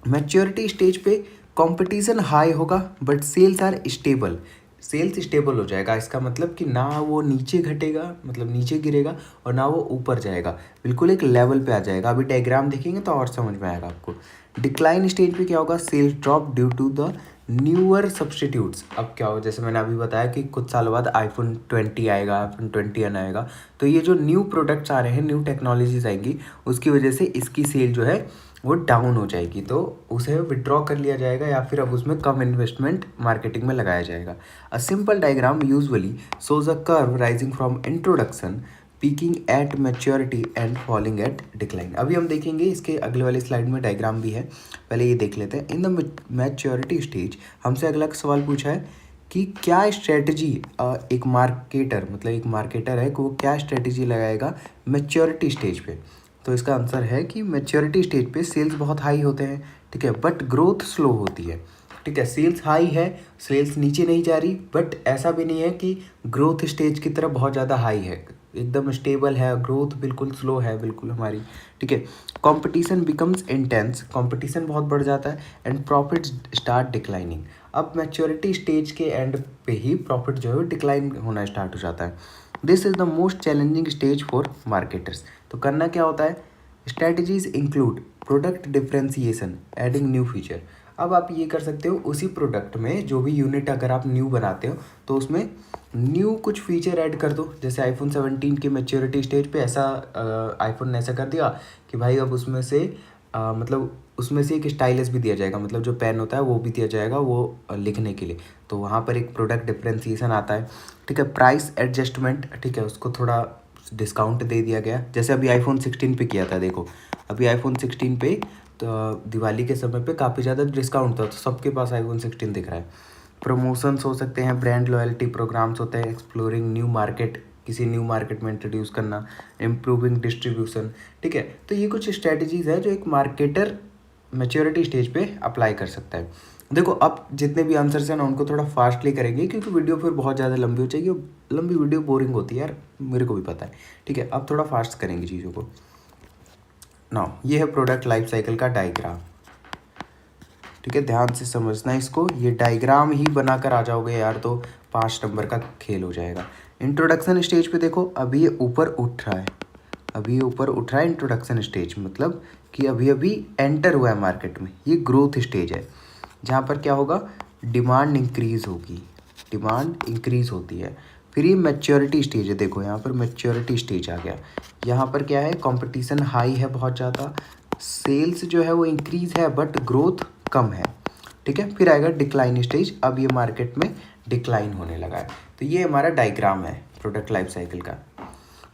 मैच्योरिटी स्टेज पे कंपटीशन हाई होगा but sales are stable. Sales stable हो जाएगा, इसका मतलब कि ना वो नीचे घटेगा, मतलब नीचे गिरेगा, और ना वो ऊपर जाएगा, बिल्कुल एक लेवल पे आ जाएगा। अभी डायग्राम देखेंगे तो और समझ में आएगा आपको। डिक्लाइन स्टेज पे क्या होगा, sales drop due to the newer substitutes. अब क्या हो, जैसे मैंने अभी बताया कि कुछ साल बाद आईफोन 20 आएगा, आईफोन 20 आएगा, तो ये जो न्यू प्रोडक्ट्स आ रहे हैं, न्यू टेक्नोलॉजीज आएंगी, उसकी वजह से इसकी सेल जो है वो डाउन हो जाएगी, तो उसे विड्रॉ कर लिया जाएगा या फिर अब उसमें कम इन्वेस्टमेंट मार्केटिंग में लगाया जाएगा। A simple diagram usually shows a curve rising from introduction, peaking at maturity and falling at decline। अभी हम देखेंगे, इसके अगले वाली स्लाइड में डायग्राम भी है, पहले ये देख लेते हैं। इन द मैच्योरिटी स्टेज हमसे अगला सवाल पूछा है कि क्या स्ट्रेटजी एक मार्केटर, मतलब एक मार्केटर है कि वो क्या स्ट्रेटजी लगाएगा मैच्योरिटी स्टेज पे। तो इसका आंसर है कि मैच्योरिटी स्टेज पे सेल्स बहुत हाई होते हैं, ठीक है, बट ग्रोथ स्लो होती है। ठीक है, सेल्स हाई है, सेल्स नीचे नहीं जा रही, बट ऐसा भी नहीं है कि ग्रोथ स्टेज की तरफ बहुत ज़्यादा हाई है, एकदम स्टेबल है, ग्रोथ बिल्कुल स्लो है बिल्कुल हमारी। ठीक है, कंपटीशन बिकम्स इंटेंस, कंपटीशन बहुत बढ़ जाता है, एंड प्रॉफिट स्टार्ट डिक्लाइनिंग। अब मैच्योरिटी स्टेज के एंड पे ही प्रॉफिट जो है डिक्लाइन होना स्टार्ट हो जाता है। This is the most challenging stage for marketers. तो करना क्या होता है, strategies include product differentiation, adding new feature. अब आप ये कर सकते हो, उसी प्रोडक्ट में जो भी यूनिट अगर आप न्यू बनाते हो तो उसमें न्यू कुछ फीचर ऐड कर दो। जैसे आईफोन 17 के मैच्योरिटी स्टेज पे ऐसा आईफोन ने ऐसा कर दिया कि भाई अब उसमें से मतलब उसमें से एक स्टाइलस भी दिया जाएगा, मतलब जो पेन होता है वो भी दिया जाएगा वो लिखने के लिए। तो वहाँ पर एक प्रोडक्ट डिफ्रेंसिएशन आता है। ठीक है, प्राइस एडजस्टमेंट, ठीक है, उसको थोड़ा डिस्काउंट दे दिया गया, जैसे अभी आईफोन 16 पे किया था। देखो अभी आईफोन 16 पे तो दिवाली के समय पे काफ़ी ज़्यादा डिस्काउंट था, तो सबके पास आईफोन 16 दिख रहा है। प्रमोशंस हो सकते हैं, ब्रांड लॉयल्टी प्रोग्राम्स होते हैं, एक्सप्लोरिंग न्यू मार्केट, किसी न्यू मार्केट में इंट्रोड्यूस करना, इम्प्रूविंग डिस्ट्रीब्यूशन। ठीक है, तो ये कुछ स्ट्रेटजीज है जो एक मार्केटर मैच्योरिटी स्टेज पे अप्लाई कर सकता है। देखो अब जितने भी आंसर्स हैं ना उनको थोड़ा फास्टली करेंगे क्योंकि वीडियो फिर बहुत ज़्यादा लंबी हो जाएगी, लंबी वीडियो बोरिंग होती है यार, मेरे को भी पता है। ठीक है, अब थोड़ा फास्ट करेंगे चीज़ों को। नाउ ये है प्रोडक्ट लाइफ साइकिल का डायग्राम। ठीक है, ध्यान से समझना इसको, ये डायग्राम ही बनाकर आ जाओगे यार तो 5 नंबर का खेल हो जाएगा। इंट्रोडक्शन स्टेज पे देखो अभी ये ऊपर उठ रहा है, अभी ये ऊपर उठ रहा है इंट्रोडक्शन स्टेज, मतलब कि अभी अभी एंटर हुआ है मार्केट में। ये ग्रोथ स्टेज है जहाँ पर क्या होगा, डिमांड इंक्रीज होगी, डिमांड इंक्रीज होती है। फिर ये मैच्योरिटी स्टेज है, देखो यहाँ पर मैच्योरिटी स्टेज आ गया। यहाँ पर क्या है, कंपटीशन हाई है बहुत ज़्यादा, सेल्स जो है वो इंक्रीज है बट ग्रोथ कम है। ठीक है, फिर आएगा डिक्लाइन स्टेज, अब ये मार्केट में डिक्लाइन होने लगा है। तो ये हमारा डायग्राम है प्रोडक्ट लाइफ साइकिल का।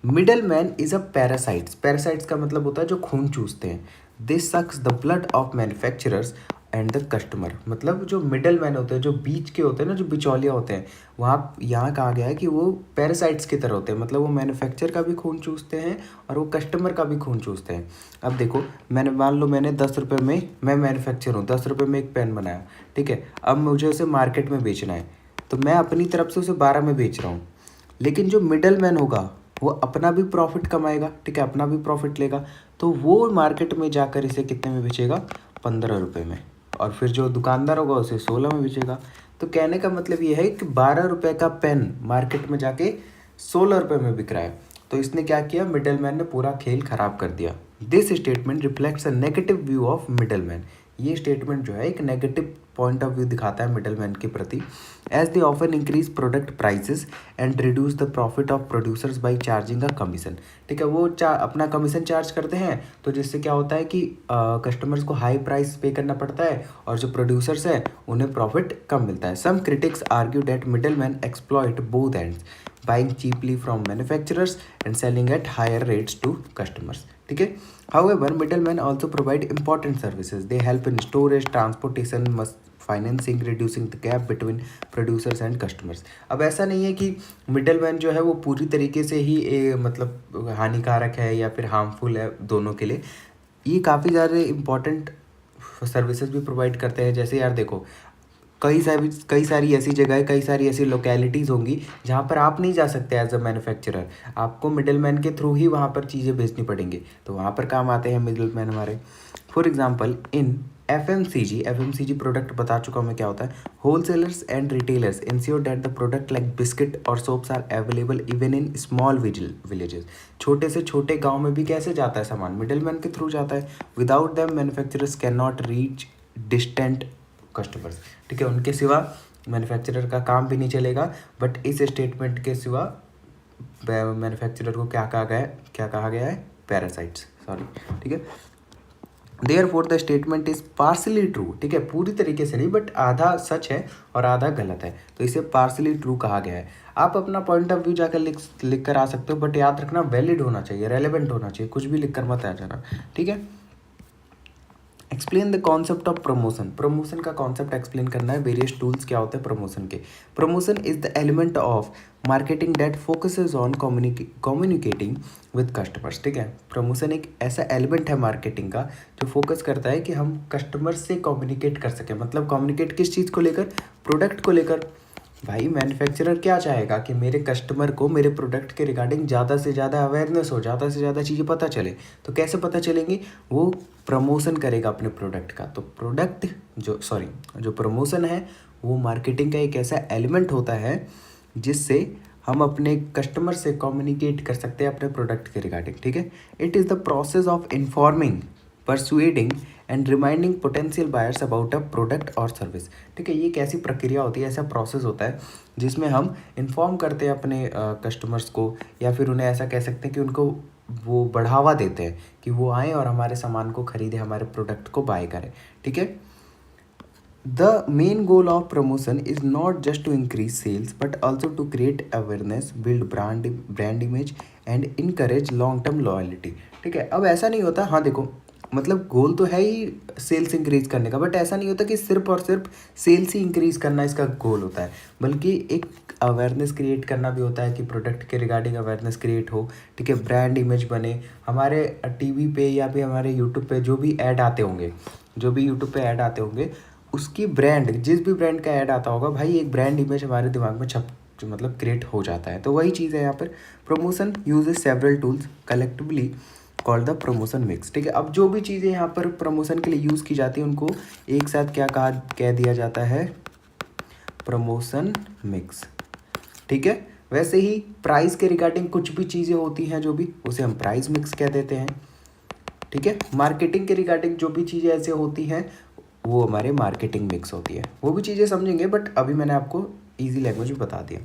Middle man is a parasites, parasites का मतलब होता है जो खून चूसते हैं। This sucks the blood of manufacturers and the customer, मतलब जो मिडल मैन होते हैं, जो बीच के होते हैं ना, जो बिचौलिया होते हैं, वहाँ यहाँ कहा गया है कि वो पैरासाइट्स की तरह होते हैं, मतलब वो मैन्युफैक्चर का भी खून चूसते हैं और वो कस्टमर का भी खून चूसते हैं। अब देखो मैंने मान लो मैंने 10 रुपये में, मैं मैन्युफैक्चर हूँ, 10 रुपये में एक पेन बनाया। ठीक है, अब मुझे उसे मार्केट में बेचना है तो मैं अपनी तरफ से उसे 12 में बेच रहा हूँ, लेकिन जो मिडल मैन होगा वो अपना भी प्रॉफिट कमाएगा। ठीक है, अपना भी प्रॉफिट लेगा, तो वो मार्केट में जाकर इसे कितने में बेचेगा, 15 रुपये में, और फिर जो दुकानदार होगा उसे 16 में बेचेगा। तो कहने का मतलब ये है कि 12 रुपये का पेन मार्केट में जाके 16 रुपये में बिक रहा है। तो इसने क्या किया, मिडल मैन ने पूरा खेल खराब कर दिया। This statement reflects a negative view of middle man, ये स्टेटमेंट जो है एक नेगेटिव पॉइंट ऑफ व्यू दिखाता है मिडल मैन के प्रति। As they often increase product prices and reduce the profit of producers by charging a commission. ठीक है, वो अपना कमीशन चार्ज करते हैं, तो जिससे क्या होता है कि कस्टमर्स को हाई प्राइस पे करना पड़ता है और जो प्रोड्यूसर्स हैं उन्हें प्रॉफिट कम मिलता है। Some critics argue that middle man exploit both ends, buying cheaply from manufacturers and selling at higher rates to customers. ठीक है, however middlemen also provide important services. They help in storage, transportation, financing, reducing the gap between producers and customers. अब ऐसा नहीं है कि middleman जो है वो पूरी तरीके से ही मतलब हानिकारक है या फिर हार्मफुल है, दोनों के लिए ये काफ़ी ज़्यादा इंपॉर्टेंट सर्विसेज भी प्रोवाइड करते हैं। जैसे यार देखो कई सारी ऐसी जगह, कई सारी ऐसी लोकेलिटीज़ होंगी जहाँ पर आप नहीं जा सकते एज अ मैन्युफैक्चरर, आपको मिडलमैन के थ्रू ही वहाँ पर चीज़ें बेचनी पड़ेंगी, तो वहाँ पर काम आते हैं मिडलमैन हमारे। For example in FMCG product बता चुका हूँ मैं क्या होता है। Wholesalers and retailers ensure that the product like biscuit और soaps are available even in small villages. छोटे से छोटे गाँव में भी कैसे जाता है सामान, मिडलमैन के थ्रू जाता है। Without them manufacturers can not reach distant customers. ठीक है, उनके सिवा मैन्युफैक्चरर का काम भी नहीं चलेगा। बट इस स्टेटमेंट के सिवा मैन्युफैक्चरर को क्या कहा गया है, पैरासाइट्स, सॉरी। ठीक है, therefore the statement is partially true. ठीक है, पूरी तरीके से नहीं बट आधा सच है और आधा गलत है, तो इसे पार्शली ट्रू कहा गया है। आप अपना पॉइंट ऑफ व्यू जाकर लिख कर आ सकते हो, बट याद रखना वैलिड होना चाहिए, रेलेवेंट होना चाहिए, कुछ भी लिख कर मत आ जाना। ठीक है, explain the concept of promotion. Promotion का कॉन्सेप्ट एक्सप्लेन करना है। वेरियस टूल्स क्या होते हैं प्रमोशन के। Promotion is the element of marketing that focuses on communicating with customers. ठीक है, प्रमोशन एक ऐसा एलिमेंट है मार्केटिंग का जो फोकस करता है कि हम कस्टमर से कम्युनिकेट कर सकें। मतलब कम्युनिकेट किस चीज़ को लेकर, प्रोडक्ट को लेकर। भाई मैन्युफैक्चरर क्या चाहेगा कि मेरे कस्टमर को मेरे प्रोडक्ट के रिगार्डिंग ज़्यादा से ज़्यादा अवेयरनेस हो, ज़्यादा से ज़्यादा चीज़ें पता चले। तो कैसे पता चलेंगी, वो प्रमोशन करेगा अपने प्रोडक्ट का। तो जो प्रमोशन है वो मार्केटिंग का एक ऐसा एलिमेंट होता है जिससे हम अपने कस्टमर से कम्युनिकेट कर सकते हैं अपने प्रोडक्ट के रिगार्डिंग। ठीक है, it is the process of informing, persuading and reminding potential buyers about a product और सर्विस। ठीक है, ये एक ऐसी प्रक्रिया होती है, ऐसा प्रोसेस होता है जिसमें हम इन्फॉर्म करते हैं अपने कस्टमर्स को, या फिर उन्हें ऐसा कह सकते हैं कि उनको वो बढ़ावा देते हैं कि वो आएँ और हमारे सामान को खरीदें, हमारे प्रोडक्ट को बाय करें। ठीक है, the main goal of promotion is not just to increase sales but also to create awareness, build brand image and encourage long term loyalty। ठीक है, अब ऐसा नहीं होता, हाँ देखो मतलब गोल तो है ही सेल्स इंक्रीज करने का, बट ऐसा नहीं होता कि सिर्फ और सिर्फ सेल्स ही इंक्रीज करना इसका गोल होता है, बल्कि एक अवेयरनेस क्रिएट करना भी होता है कि प्रोडक्ट के रिगार्डिंग अवेयरनेस क्रिएट हो, ठीक है, ब्रांड इमेज बने। हमारे टीवी पे या फिर हमारे यूट्यूब पे जो भी ऐड आते होंगे, उसकी ब्रांड, जिस भी ब्रांड का ऐड आता होगा भाई, एक ब्रांड इमेज हमारे दिमाग में छप मतलब क्रिएट हो जाता है। तो वही चीज़ है यहाँ पर। Promotion uses several tools collectively called the promotion mix, ठीक है। अब जो भी चीज़ें यहाँ पर प्रमोशन के लिए यूज़ की जाती है उनको एक साथ क्या कह दिया जाता है, प्रमोशन मिक्स, ठीक है। वैसे ही प्राइस के रिगार्डिंग कुछ भी चीज़ें होती हैं जो भी, उसे हम प्राइस मिक्स कह देते हैं, ठीक है। मार्केटिंग के रिगार्डिंग जो भी चीज़ें ऐसे होती हैं वो हमारे मार्केटिंग मिक्स होती है। वो भी चीज़ें समझेंगे, बट अभी मैंने आपको ईजी लैंग्वेज में बता दिया।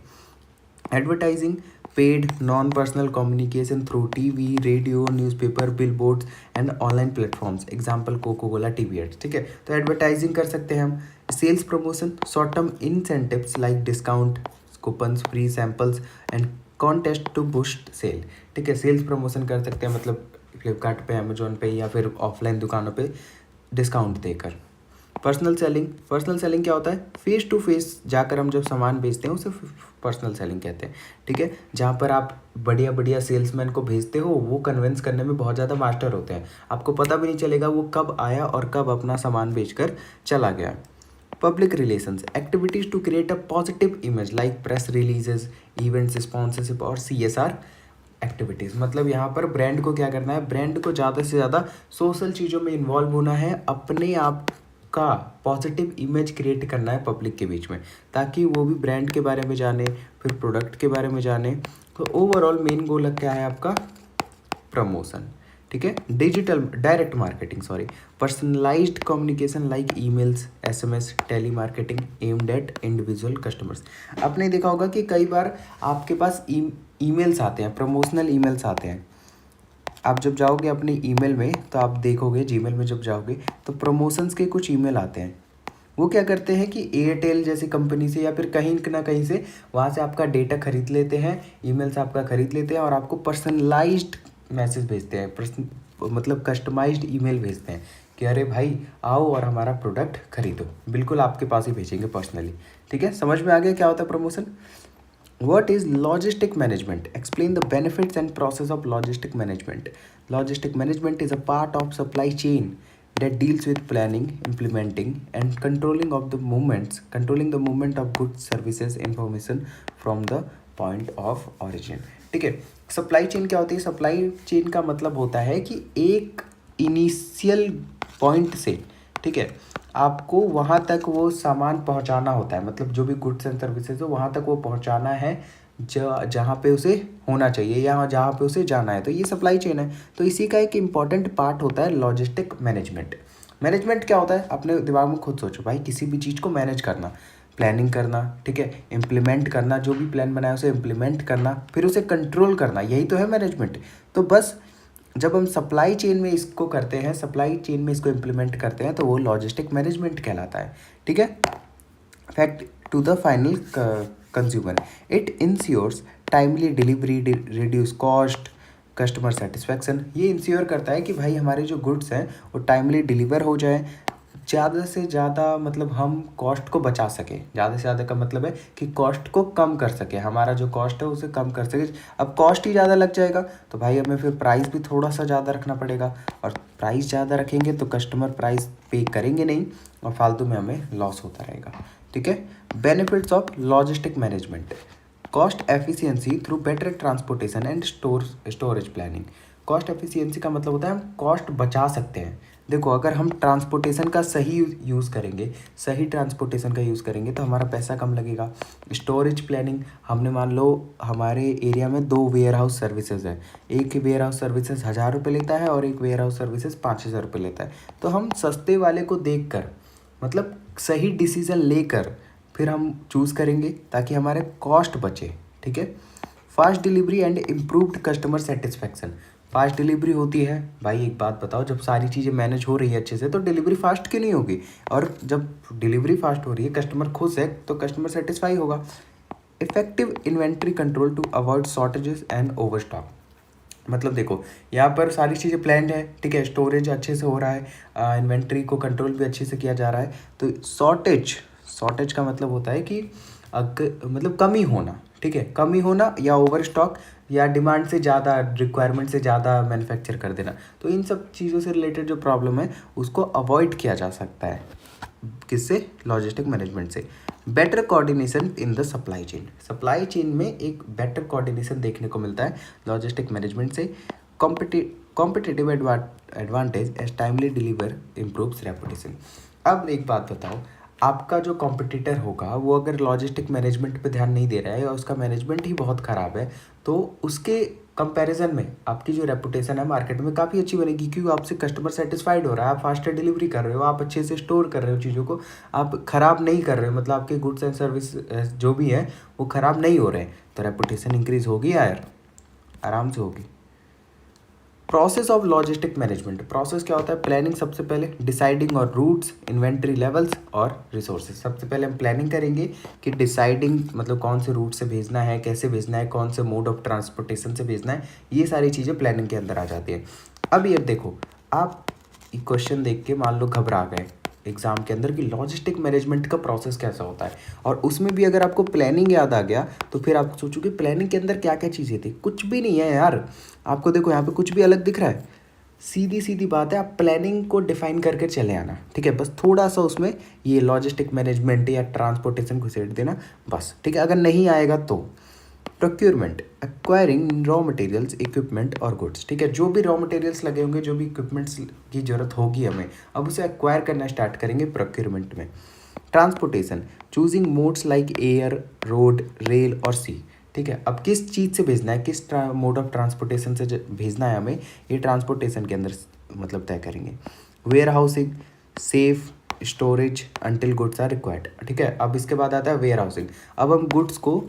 Advertising, paid non personal communication through TV, radio, newspaper, billboards and online platforms, example Coca Cola TV ads, ठीक है। तो एडवर्टाइजिंग कर सकते हैं हम। Sales promotion, short term incentives like discount, coupons, free samples and contest to boost sale, ठीक है। Sales promotion कर सकते हैं, मतलब फ्लिपकार्ट पे, अमेजोन पे या फिर ऑफलाइन दुकानों पे डिस्काउंट देकर। पर्सनल सेलिंग क्या होता है, फेस टू फेस जाकर हम जब सामान बेचते हैं उसे पर्सनल सेलिंग कहते हैं, ठीक है। जहाँ पर आप बढ़िया बढ़िया सेल्समैन को भेजते हो, वो कन्विंस करने में बहुत ज़्यादा मास्टर होते हैं, आपको पता भी नहीं चलेगा वो कब आया और कब अपना सामान बेचकर चला गया। Public relations, activities to create a positive image like press releases, events, sponsorship और CSR एक्टिविटीज़। मतलब यहाँ पर ब्रांड को क्या करना है, ब्रांड को ज़्यादा से ज़्यादा सोशल चीज़ों में इन्वॉल्व होना है, अपने आप का पॉजिटिव इमेज क्रिएट करना है पब्लिक के बीच में, ताकि वो भी ब्रांड के बारे में जाने, फिर प्रोडक्ट के बारे में जाने। तो ओवरऑल मेन गोल क्या है आपका, प्रमोशन, ठीक है। Digital direct marketing, personalised communication like emails, SMS, telemarketing aimed at individual customers. आपने देखा होगा कि कई बार आपके पास ईमेल्स आते हैं, प्रमोशनल ईमेल्स आते हैं। आप जब जाओगे अपने ईमेल में तो आप देखोगे, जीमेल में जब जाओगे तो प्रमोशंस के कुछ ईमेल आते हैं। वो क्या करते हैं कि एयरटेल जैसी कंपनी से या फिर कहीं ना कहीं से वहाँ से आपका डेटा खरीद लेते हैं, ईमेल्स आपका खरीद लेते हैं और आपको पर्सनलाइज्ड मैसेज भेजते हैं, मतलब कस्टमाइज्ड ईमेल भेजते हैं कि अरे भाई आओ और हमारा प्रोडक्ट खरीदो, बिल्कुल आपके पास ही भेजेंगे पर्सनली, ठीक है। समझ में आ गया क्या होता है promotion. What is logistic management? Explain the benefits and process of logistic management. Logistic management is a part of supply chain that deals with planning, implementing, and controlling the movement of goods, services, information from the point of origin. ठीक है, supply chain क्या होती है, supply chain का मतलब होता है कि एक इनिशियल पॉइंट से, ठीक है, आपको वहाँ तक वो सामान पहुँचाना होता है, मतलब जो भी गुड्स एंड सर्विसेज हो वहाँ तक वो पहुँचाना है जहाँ पे उसे होना चाहिए या जहाँ पे उसे जाना है, तो ये सप्लाई चेन है। तो इसी का एक इम्पॉर्टेंट पार्ट होता है लॉजिस्टिक मैनेजमेंट क्या होता है, अपने दिमाग में खुद सोचो भाई, किसी भी चीज़ को मैनेज करना, प्लानिंग करना, ठीक है, इम्प्लीमेंट करना, जो भी प्लान बनाया उसे इम्प्लीमेंट करना, फिर उसे कंट्रोल करना, यही तो है मैनेजमेंट। तो बस जब हम सप्लाई चेन में इसको करते हैं, सप्लाई चेन में इसको इम्प्लीमेंट करते हैं, तो वो लॉजिस्टिक मैनेजमेंट कहलाता है, ठीक है। Fact to the final consumer, it ensures timely delivery, reduce cost, customer satisfaction. ये इंश्योर करता है कि भाई हमारे जो गुड्स हैं वो टाइमली डिलीवर हो जाए, ज़्यादा से ज़्यादा मतलब हम कॉस्ट को बचा सकें, ज़्यादा से ज़्यादा का मतलब है कि कॉस्ट को कम कर सके, हमारा जो कॉस्ट है उसे कम कर सके। अब कॉस्ट ही ज़्यादा लग जाएगा तो भाई हमें फिर प्राइस भी थोड़ा सा ज़्यादा रखना पड़ेगा, और प्राइस ज़्यादा रखेंगे तो कस्टमर प्राइस पे करेंगे नहीं और फालतू में हमें लॉस होता रहेगा, ठीक है। Benefits of logistic management, cost efficiency through better transportation and storage planning. Cost efficiency का मतलब होता है हम कॉस्ट बचा सकते हैं। देखो अगर हम ट्रांसपोर्टेशन का सही यूज़ करेंगे, सही ट्रांसपोर्टेशन का यूज़ करेंगे तो हमारा पैसा कम लगेगा। स्टोरेज प्लानिंग, हमने मान लो हमारे एरिया में 2 वेयर हाउस सर्विसेज है, एक वेयर हाउस सर्विसेज 1000 रुपये लेता है और एक वेयर हाउस सर्विसेज 5000 रुपये लेता है, तो हम सस्ते वाले को देख कर, मतलब सही डिसीज़न लेकर फिर हम चूज़ करेंगे ताकि हमारे कॉस्ट बचे, ठीक है। Fast delivery and improved customer satisfaction, fast delivery होती है भाई, एक बात बताओ, जब सारी चीज़ें मैनेज हो रही है अच्छे से तो डिलीवरी फास्ट क्यों नहीं होगी, और जब डिलीवरी फास्ट हो रही है, कस्टमर खुश है तो कस्टमर सेटिस्फाई होगा। Effective inventory control to avoid shortages and overstock, मतलब देखो यहाँ पर सारी चीज़ें प्लान्ड है, ठीक है, स्टोरेज अच्छे से हो रहा है, इन्वेंट्री को कंट्रोल भी अच्छे से किया जा रहा है। तो शॉर्टेज का मतलब होता है कि मतलब कमी होना, ठीक है, कमी होना या ओवर स्टॉक या डिमांड से ज़्यादा, रिक्वायरमेंट से ज़्यादा मैन्युफैक्चर कर देना। तो इन सब चीज़ों से रिलेटेड जो प्रॉब्लम है उसको अवॉइड किया जा सकता है, किससे? लॉजिस्टिक मैनेजमेंट से। Better coordination in the supply chain में एक बेटर कोऑर्डिनेशन देखने को मिलता है लॉजिस्टिक मैनेजमेंट से। Competitive advantage as timely deliver improves reputation. अब एक बात बताओ, आपका जो कॉम्पिटिटर होगा वो अगर लॉजिस्टिक मैनेजमेंट पे ध्यान नहीं दे रहा है या उसका मैनेजमेंट ही बहुत ख़राब है, तो उसके कंपैरिजन में आपकी जो रेपुटेशन है मार्केट में काफ़ी अच्छी बनेगी, क्योंकि आपसे कस्टमर सेटिस्फाइड हो रहा है, आप फास्टर डिलीवरी कर रहे हो, आप अच्छे से स्टोर कर रहे हो चीज़ों को, आप ख़राब नहीं कर रहे हो, मतलब आपके गुड्स एंड सर्विस जो भी है वो ख़राब नहीं हो रहे हैं, तो रेपुटेशन इंक्रीज़ होगी यार, आराम से होगी। Process of logistic management, process क्या होता है? प्लानिंग सबसे पहले, डिसाइडिंग और रूट्स, इन्वेंट्री लेवल्स और रिसोर्सेज। सबसे पहले हम प्लानिंग करेंगे कि डिसाइडिंग मतलब कौन से रूट से भेजना है, कैसे भेजना है, कौन से मोड ऑफ ट्रांसपोर्टेशन से भेजना है, ये सारी चीज़ें प्लानिंग के अंदर आ जाती है। अब ये देखो, आप क्वेश्चन देख के मान लो घबरा गए एग्ज़ाम के अंदर कि लॉजिस्टिक मैनेजमेंट का प्रोसेस कैसा होता है, और उसमें भी अगर आपको प्लानिंग याद आ गया तो फिर आप सोचोगे प्लानिंग के अंदर क्या क्या चीज़ें थी। कुछ भी नहीं है यार, आपको देखो यहाँ पे कुछ भी अलग दिख रहा है, सीधी सीधी बात है, आप प्लानिंग को डिफाइन करके चले आना, ठीक है, बस थोड़ा सा उसमें ये लॉजिस्टिक मैनेजमेंट या ट्रांसपोर्टेशन घुसेड़ देना बस, ठीक है। अगर नहीं आएगा तो procurement, acquiring raw materials, equipment और गुड्स, ठीक है, जो भी रॉ मटेरियल्स लगे होंगे, जो भी इक्विपमेंट्स की ज़रूरत होगी हमें, अब उसे एक्वायर करना स्टार्ट करेंगे प्रोक्योरमेंट में। Transportation, choosing modes like air, road, rail और सी, ठीक है, अब किस चीज़ से भेजना है, किस मोड ऑफ ट्रांसपोर्टेशन से भेजना है हमें, ये ट्रांसपोर्टेशन के अंदर मतलब तय करेंगे। Warehousing, safe storage until goods are required, ठीक है। अब इसके बाद आता है वेयर हाउसिंग, अब हम गुड्स को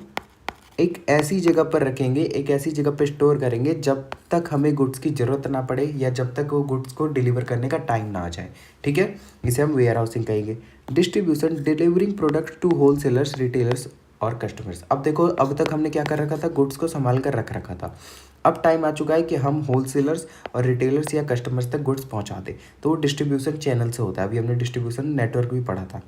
एक ऐसी जगह पर रखेंगे, एक ऐसी जगह पर स्टोर करेंगे जब तक हमें गुड्स की ज़रूरत ना पड़े या जब तक वो गुड्स को डिलीवर करने का टाइम ना आ जाए, ठीक है, इसे हम वेयर हाउसिंग कहेंगे। Distribution, delivering product to wholesalers, retailers और कस्टमर्स। अब देखो, अब तक हमने क्या कर रखा था, गुड्स को संभाल कर रख रखा था, अब टाइम आ चुका है कि हम होलसेलर्स और रिटेलर्स या कस्टमर्स तक गुड्स पहुंचा दें, तो वो डिस्ट्रीब्यूशन चैनल से होता है, अभी हमने डिस्ट्रीब्यूशन नेटवर्क भी पढ़ा था।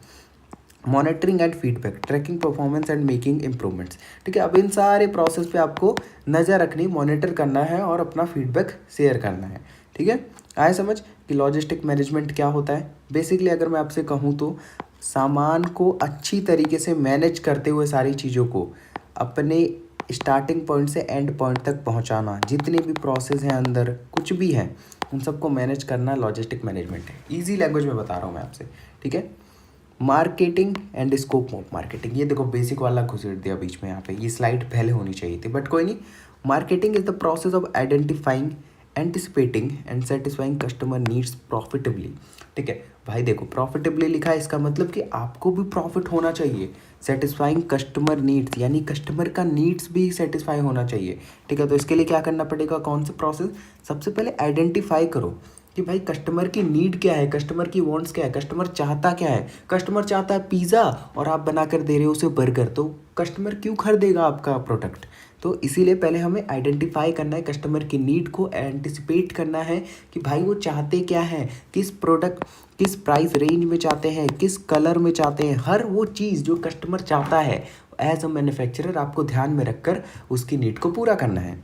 Monitoring and feedback, tracking performance and making improvements, ठीक है। अब इन सारे प्रोसेस पे आपको नज़र रखनी, मॉनिटर करना है और अपना फीडबैक शेयर करना है, ठीक है। आए समझ कि लॉजिस्टिक मैनेजमेंट क्या होता है? बेसिकली अगर मैं आपसे कहूँ तो सामान को अच्छी तरीके से मैनेज करते हुए सारी चीज़ों को अपने स्टार्टिंग पॉइंट से एंड पॉइंट तक पहुँचाना, जितने भी प्रोसेस हैं अंदर कुछ भी है उन सबको मैनेज करना लॉजिस्टिक मैनेजमेंट है। ईजी लैंग्वेज में बता रहा हूँ मैं आपसे, ठीक है। Marketing and scope of marketing, ये देखो बेसिक वाला घुसेड़ दिया बीच में, यहाँ पे ये स्लाइड पहले होनी चाहिए थी बट कोई नहीं। Marketing is the process of identifying, anticipating and satisfying customer needs profitably, ठीक है भाई। देखो प्रॉफिटेबली लिखा है, इसका मतलब कि आपको भी प्रॉफिट होना चाहिए। सेटिस्फाइंग कस्टमर नीड्स यानी कस्टमर का नीड्स भी सेटिस्फाई होना चाहिए, ठीक है। तो इसके लिए क्या करना पड़ेगा, कौन सा प्रोसेस? सबसे पहले आइडेंटिफाई करो कि भाई कस्टमर की नीड क्या है, कस्टमर की वांट्स क्या है, कस्टमर चाहता क्या है। कस्टमर चाहता है पिज़्ज़ा और आप बना कर दे रहे हो उसे बर्गर, तो कस्टमर क्यों खरीदेगा आपका प्रोडक्ट? तो इसीलिए पहले हमें आइडेंटिफाई करना है, कस्टमर की नीड को एंटिसिपेट करना है कि भाई वो चाहते क्या हैं, किस प्रोडक्ट किस प्राइस रेंज में चाहते हैं, किस कलर में चाहते हैं, हर वो चीज़ जो कस्टमर चाहता है एज अ मैन्युफैक्चरर आपको ध्यान में रखकर उसकी नीड को पूरा करना है।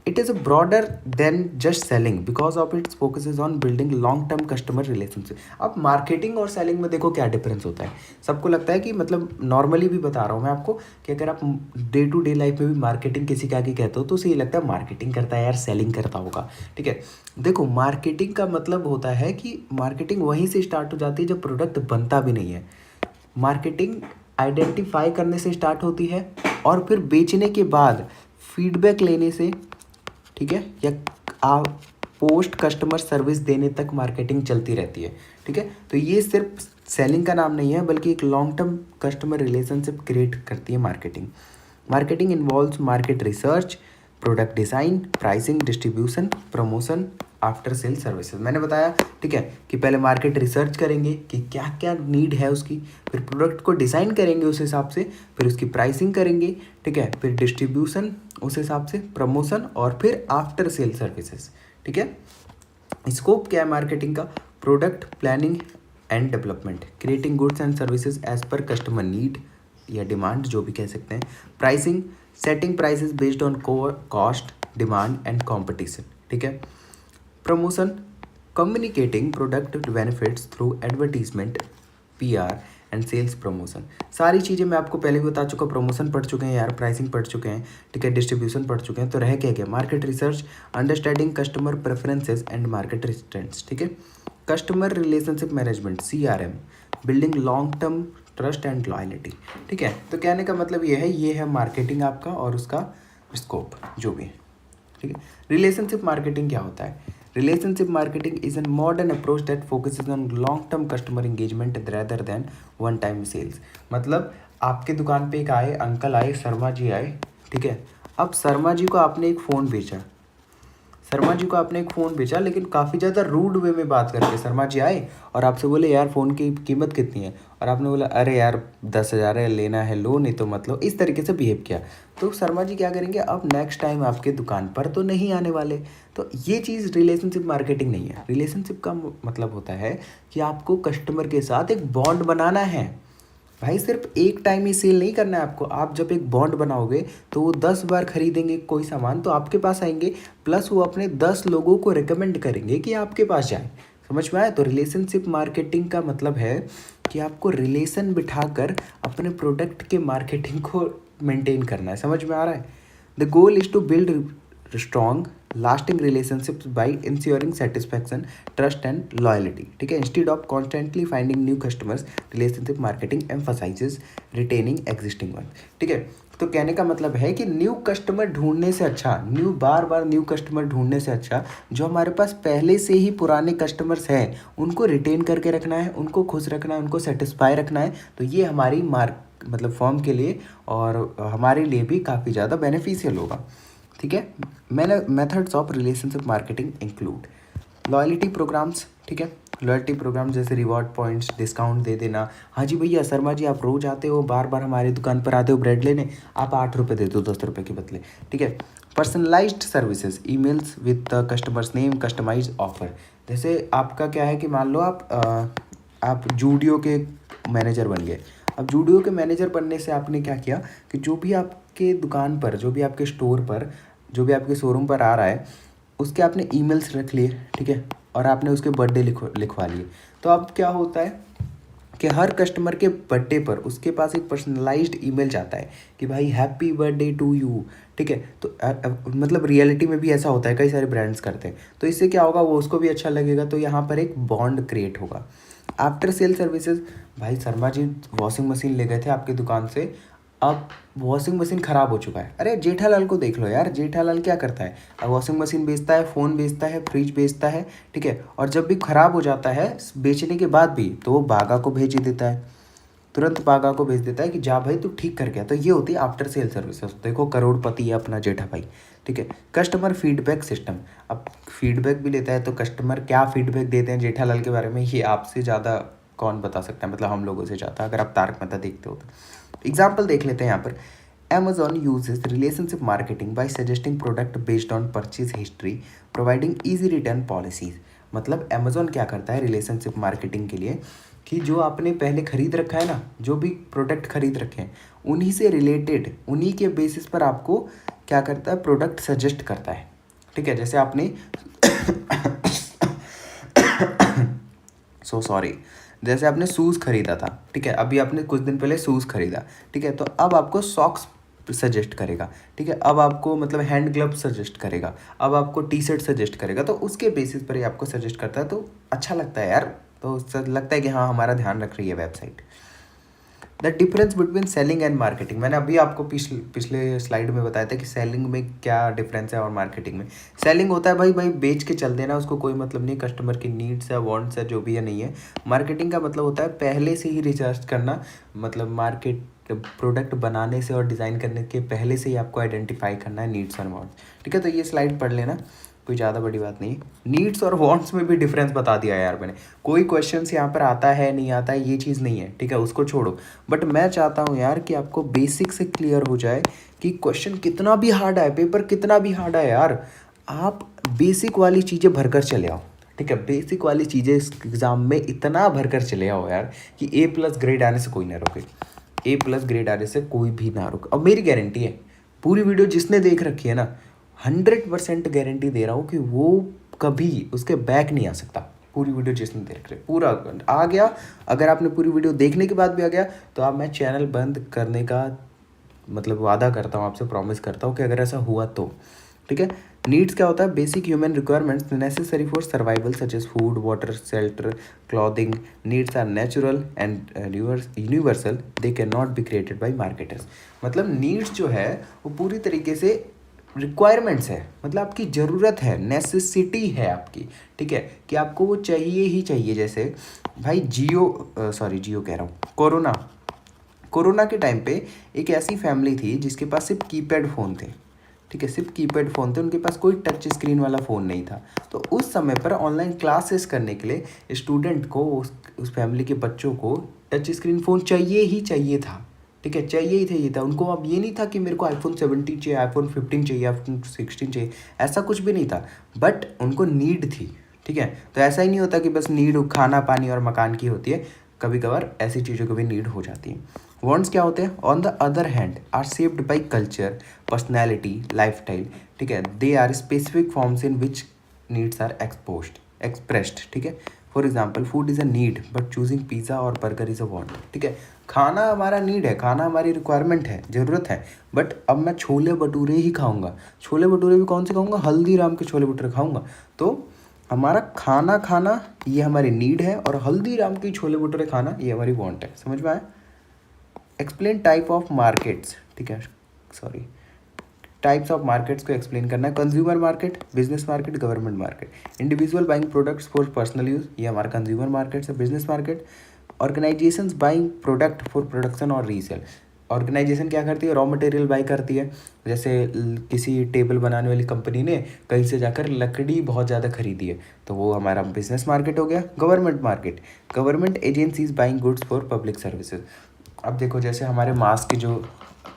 It is a broader than just selling because of its focuses on building long term customer relationship। अब मार्केटिंग और सेलिंग में देखो क्या डिफरेंस होता है। सबको लगता है कि मतलब नॉर्मली भी बता रहा हूँ मैं आपको कि अगर आप डे टू डे लाइफ में भी मार्केटिंग किसी के आगे कहते हो तो उसे ये लगता है मार्केटिंग करता है यार, सेलिंग करता होगा, ठीक है। देखो मार्केटिंग का मतलब होता है कि मार्केटिंग वहीं से स्टार्ट हो जाती है जब प्रोडक्ट बनता भी नहीं है। मार्केटिंग आइडेंटिफाई करने से स्टार्ट होती है और फिर बेचने के बाद फीडबैक लेने से, ठीक है, या आप पोस्ट कस्टमर सर्विस देने तक मार्केटिंग चलती रहती है, ठीक है। तो ये सिर्फ सेलिंग का नाम नहीं है बल्कि एक long term customer relationship create करती है marketing. Marketing involves market research, product design, pricing, distribution, promotion after sale services. मैंने बताया ठीक है कि पहले मार्केट रिसर्च करेंगे कि क्या क्या नीड है उसकी, फिर प्रोडक्ट को डिज़ाइन करेंगे उस हिसाब से, फिर उसकी प्राइसिंग करेंगे ठीक है, फिर डिस्ट्रीब्यूशन उस हिसाब से, प्रमोशन और फिर आफ्टर सेल सर्विसेज। ठीक है, स्कोप क्या है मार्केटिंग का? Product planning and development, creating goods and services as per customer need या डिमांड जो भी कह सकते हैं। Pricing, setting prices based on cost, demand and competition. ठीक है, promotion, communicating product benefits through advertisement, PR and sales promotion. सारी चीज़ें मैं आपको पहले भी बता चुका, प्रमोशन पढ़ चुके हैं यार, प्राइसिंग पढ़ चुके हैं ठीक है, डिस्ट्रीब्यूशन पढ़ चुके हैं। तो रह क्या market research, understanding customer preferences and market trends. ठीक है, customer relationship management, CRM, building long term trust and loyalty. ठीक है, तो कहने का मतलब ये है मार्केटिंग आपका और उसका स्कोप जो भी है। ठीक है, रिलेशनशिप मार्केटिंग क्या होता है? Relationship marketing is an modern approach that focuses on long term customer engagement rather than one time sales. मतलब आपके दुकान पे एक अंकल आए, शर्मा जी आए ठीक है, अब शर्मा जी को आपने एक फ़ोन बेचा, लेकिन काफ़ी ज़्यादा रूड वे में बात करके शर्मा जी आए और आपसे बोले यार फ़ोन की कीमत कितनी है, और आपने बोला अरे यार 10,000 है, लेना है लो, नहीं तो मतलब इस तरीके से बिहेव किया। तो शर्मा जी क्या करेंगे, अब नेक्स्ट टाइम आपके दुकान पर तो नहीं आने वाले। तो ये चीज़ रिलेशनशिप मार्केटिंग नहीं है। रिलेशनशिप का मतलब होता है कि आपको कस्टमर के साथ एक बॉन्ड बनाना है भाई, सिर्फ एक टाइम ही सेल नहीं करना है आपको। आप जब एक बॉन्ड बनाओगे तो वो 10 बार खरीदेंगे कोई सामान तो आपके पास आएंगे, प्लस वो अपने 10 लोगों को रिकमेंड करेंगे कि आपके पास जाए। समझ में आया? तो रिलेशनशिप मार्केटिंग का मतलब है कि आपको रिलेशन बिठाकर अपने प्रोडक्ट के मार्केटिंग को मेंटेन करना है। समझ में आ रहा है? The goal is to build strong lasting relationships by ensuring satisfaction, trust and loyalty. ठीक है, instead of constantly finding new customers, relationship marketing emphasises retaining existing one. ठीक है, तो कहने का मतलब है कि न्यू कस्टमर ढूंढने से अच्छा, बार बार न्यू कस्टमर ढूंढने से अच्छा जो हमारे पास पहले से ही पुराने कस्टमर्स हैं उनको रिटेन करके रखना है, उनको खुश रखना है, उनको सेटिस्फाई रखना है। तो ये हमारी मतलब फर्म के लिए और हमारे लिए भी काफ़ी ज़्यादा बेनिफिशियल होगा। ठीक है, मैंने methods of relationship marketing include loyalty programmes. ठीक है, लॉयल्टी प्रोग्राम जैसे रिवॉर्ड पॉइंट्स, डिस्काउंट दे देना। हाँ जी भैया, शर्मा जी आप रोज़ आते हो, बार बार हमारी दुकान पर आते हो ब्रेड लेने, आप 8 रुपये दे दो 10 रुपये के बदले। ठीक है, personalised services, emails with the customers name, customise offer. जैसे आपका क्या है कि मान लो आप जूडियो के मैनेजर बन गए। अब जूडियो के मैनेजर बनने से आपने क्या किया कि जो भी आपके दुकान पर, जो भी आपके स्टोर पर, जो भी आपके शोरूम पर आ रहा है उसके आपने ईमेल्स रख लिए। ठीक है, और आपने उसके बर्थडे लिखवा लिए। तो अब क्या होता है कि हर कस्टमर के बर्थडे पर उसके पास एक पर्सनलाइज्ड ईमेल जाता है कि भाई हैप्पी बर्थडे टू यू। ठीक है, तो मतलब रियलिटी में भी ऐसा होता है, कई सारे ब्रांड्स करते हैं। तो इससे क्या होगा, वो उसको भी अच्छा लगेगा, तो यहाँ पर एक बॉन्ड क्रिएट होगा। आफ्टर सेल सर्विसेज, भाई शर्मा जी वॉशिंग मशीन ले गए थे आपकी दुकान से, अब वॉशिंग मशीन ख़राब हो चुका है। अरे जेठालाल को देख लो यार, जेठालाल क्या करता है, अब वॉशिंग मशीन बेचता है, फ़ोन बेचता है, फ्रिज बेचता है। ठीक है, और जब भी ख़राब हो जाता है बेचने के बाद भी तो वो बागा को भेज ही देता है, तुरंत बागा को भेज देता है कि जा भाई तू ठीक कर गया। तो ये होती है आफ्टर सेल सर्विसेज। देखो करोड़पति है अपना जेठा भाई। ठीक है, कस्टमर फीडबैक सिस्टम, अब फीडबैक भी लेता है। तो कस्टमर क्या फीडबैक देते हैं जेठालाल के बारे में, ये आपसे ज़्यादा कौन बता सकता है, मतलब हम लोगों से ज़्यादा, अगर आप तारक मेहता देखते हो तो। एग्जाम्पल देख लेते हैं यहाँ पर। Amazon uses relationship marketing by suggesting product based on purchase history, providing easy return policies। मतलब Amazon क्या करता है रिलेशनशिप मार्केटिंग के लिए कि जो आपने पहले खरीद रखा है ना, जो भी प्रोडक्ट खरीद रखे हैं उन्हीं से रिलेटेड, उन्हीं के बेसिस पर आपको क्या करता है, प्रोडक्ट सजेस्ट करता है। ठीक है, जैसे आपने सॉरी, जैसे आपने शूज़ खरीदा था। ठीक है, अभी आपने कुछ दिन पहले शूज़ खरीदा। ठीक है, तो अब आपको सॉक्स सजेस्ट करेगा। ठीक है, अब आपको मतलब हैंड ग्लव सजेस्ट करेगा, अब आपको टी शर्ट सजेस्ट करेगा। तो उसके बेसिस पर ही आपको सजेस्ट करता है, तो अच्छा लगता है यार, तो लगता है कि हाँ हमारा ध्यान रख रही है website. The difference between selling and marketing, मैंने अभी आपको पिछले स्लाइड में बताया था कि सेलिंग में क्या डिफरेंस है और मार्केटिंग में। सेलिंग होता है भाई बेच के चल देना, उसको कोई मतलब नहीं, कस्टमर की नीड्स है, वांट्स है, जो भी है नहीं है। मार्केटिंग का मतलब होता है पहले से ही रिसर्च करना, मतलब मार्केट प्रोडक्ट बनाने से और डिज़ाइन करने के पहले से ही आपको आइडेंटिफाई करना है नीड्स और वांट्स। ठीक है, तो ये स्लाइड पढ़ लेना। कोई ज़्यादा बड़ी बात नहीं। नीड्स और वांट्स में भी डिफरेंस बता दिया यार मैंने। कोई क्वेश्चंस यहाँ पर आता है नहीं आता है ये चीज़ नहीं है, ठीक है, उसको छोड़ो। बट मैं चाहता हूँ यार कि आपको बेसिक से क्लियर हो जाए कि क्वेश्चन कितना भी हार्ड आए, पेपर कितना भी हार्ड आए यार, आप बेसिक वाली चीज़ें भरकर चले आओ, ठीक है। बेसिक वाली चीज़ें इस एग्ज़ाम में इतना भरकर चले आओ यार कि A+ ग्रेड आने से कोई ना रोके। A+ ग्रेड आने से कोई भी ना रोके। अब मेरी गारंटी है, पूरी वीडियो जिसने देख रखी है ना, 100% गारंटी दे रहा हूँ कि वो कभी उसके बैक नहीं आ सकता। पूरी वीडियो जिसने देख रखी पूरा आ गया, अगर आपने पूरी वीडियो देखने के बाद भी आ गया तो आप, मैं चैनल बंद करने का मतलब वादा करता हूँ आपसे, प्रॉमिस करता हूँ कि अगर ऐसा हुआ तो, ठीक है। नीड्स क्या होता है? Basic human requirements necessary for survival such as food, water, shelter, clothing. Needs are natural and universal, they can not be created by marketers. मतलब नीड्स जो है वो पूरी तरीके से रिक्वायरमेंट्स है, मतलब आपकी ज़रूरत है, नेसेसिटी है आपकी, ठीक है, कि आपको वो चाहिए ही चाहिए। जैसे भाई जियो कह रहा हूँ, कोरोना के टाइम पे एक ऐसी फैमिली थी जिसके पास सिर्फ कीपैड फ़ोन थे, ठीक है, सिर्फ कीपैड फ़ोन थे, उनके पास कोई टच स्क्रीन वाला फ़ोन नहीं था। तो उस समय पर ऑनलाइन क्लासेस करने के लिए स्टूडेंट को, उस फैमिली के बच्चों को टच स्क्रीन फ़ोन चाहिए ही चाहिए था, ठीक है, चाहिए था उनको। अब ये नहीं था कि मेरे को iPhone 17 चाहिए, iPhone 15 चाहिए, iPhone 16 चाहिए, ऐसा कुछ भी नहीं था, बट उनको नीड थी, ठीक है। तो ऐसा ही नहीं होता कि बस नीड खाना पानी और मकान की होती है, कभी कभार ऐसी चीज़ों को भी नीड हो जाती है। वांट्स क्या होते हैं? On the other hand are shaped by culture, personality, lifestyle, ठीक है। They are specific forms in which needs are expressed, ठीक है। For example, food is a need but choosing pizza और बर्गर इज़ अ वांट, ठीक है। खाना हमारा need है, खाना हमारी रिक्वायरमेंट है, ज़रूरत है, बट अब मैं छोले भटूरे ही खाऊंगा। छोले भटूरे भी कौन से खाऊंगा? हल्दीराम के छोले भटूरे खाऊंगा। तो हमारा खाना ये हमारी नीड है और हल्दीराम के छोले भटूरे खाना ये हमारी वांट है। समझ में आया? एक्सप्लेन टाइप ऑफ मार्केट्स, ठीक है, सॉरी, टाइप्स ऑफ मार्केट्स को एक्सप्लेन करना है। Consumer market, business market, government market. Individual buying products for personal use, ये हमारा कंज्यूमर मार्केट है। Business market, organisations buying product for production और रीसेल। ऑर्गेनाइजेशन क्या करती है? रॉ मटेरियल बाई करती है। जैसे किसी टेबल बनाने वाली कंपनी ने कहीं से जाकर लकड़ी बहुत ज़्यादा खरीदी है, तो वो हमारा बिजनेस मार्केट हो गया। Government market, government agencies buying goods for public services. अब देखो, जैसे हमारे मास्क जो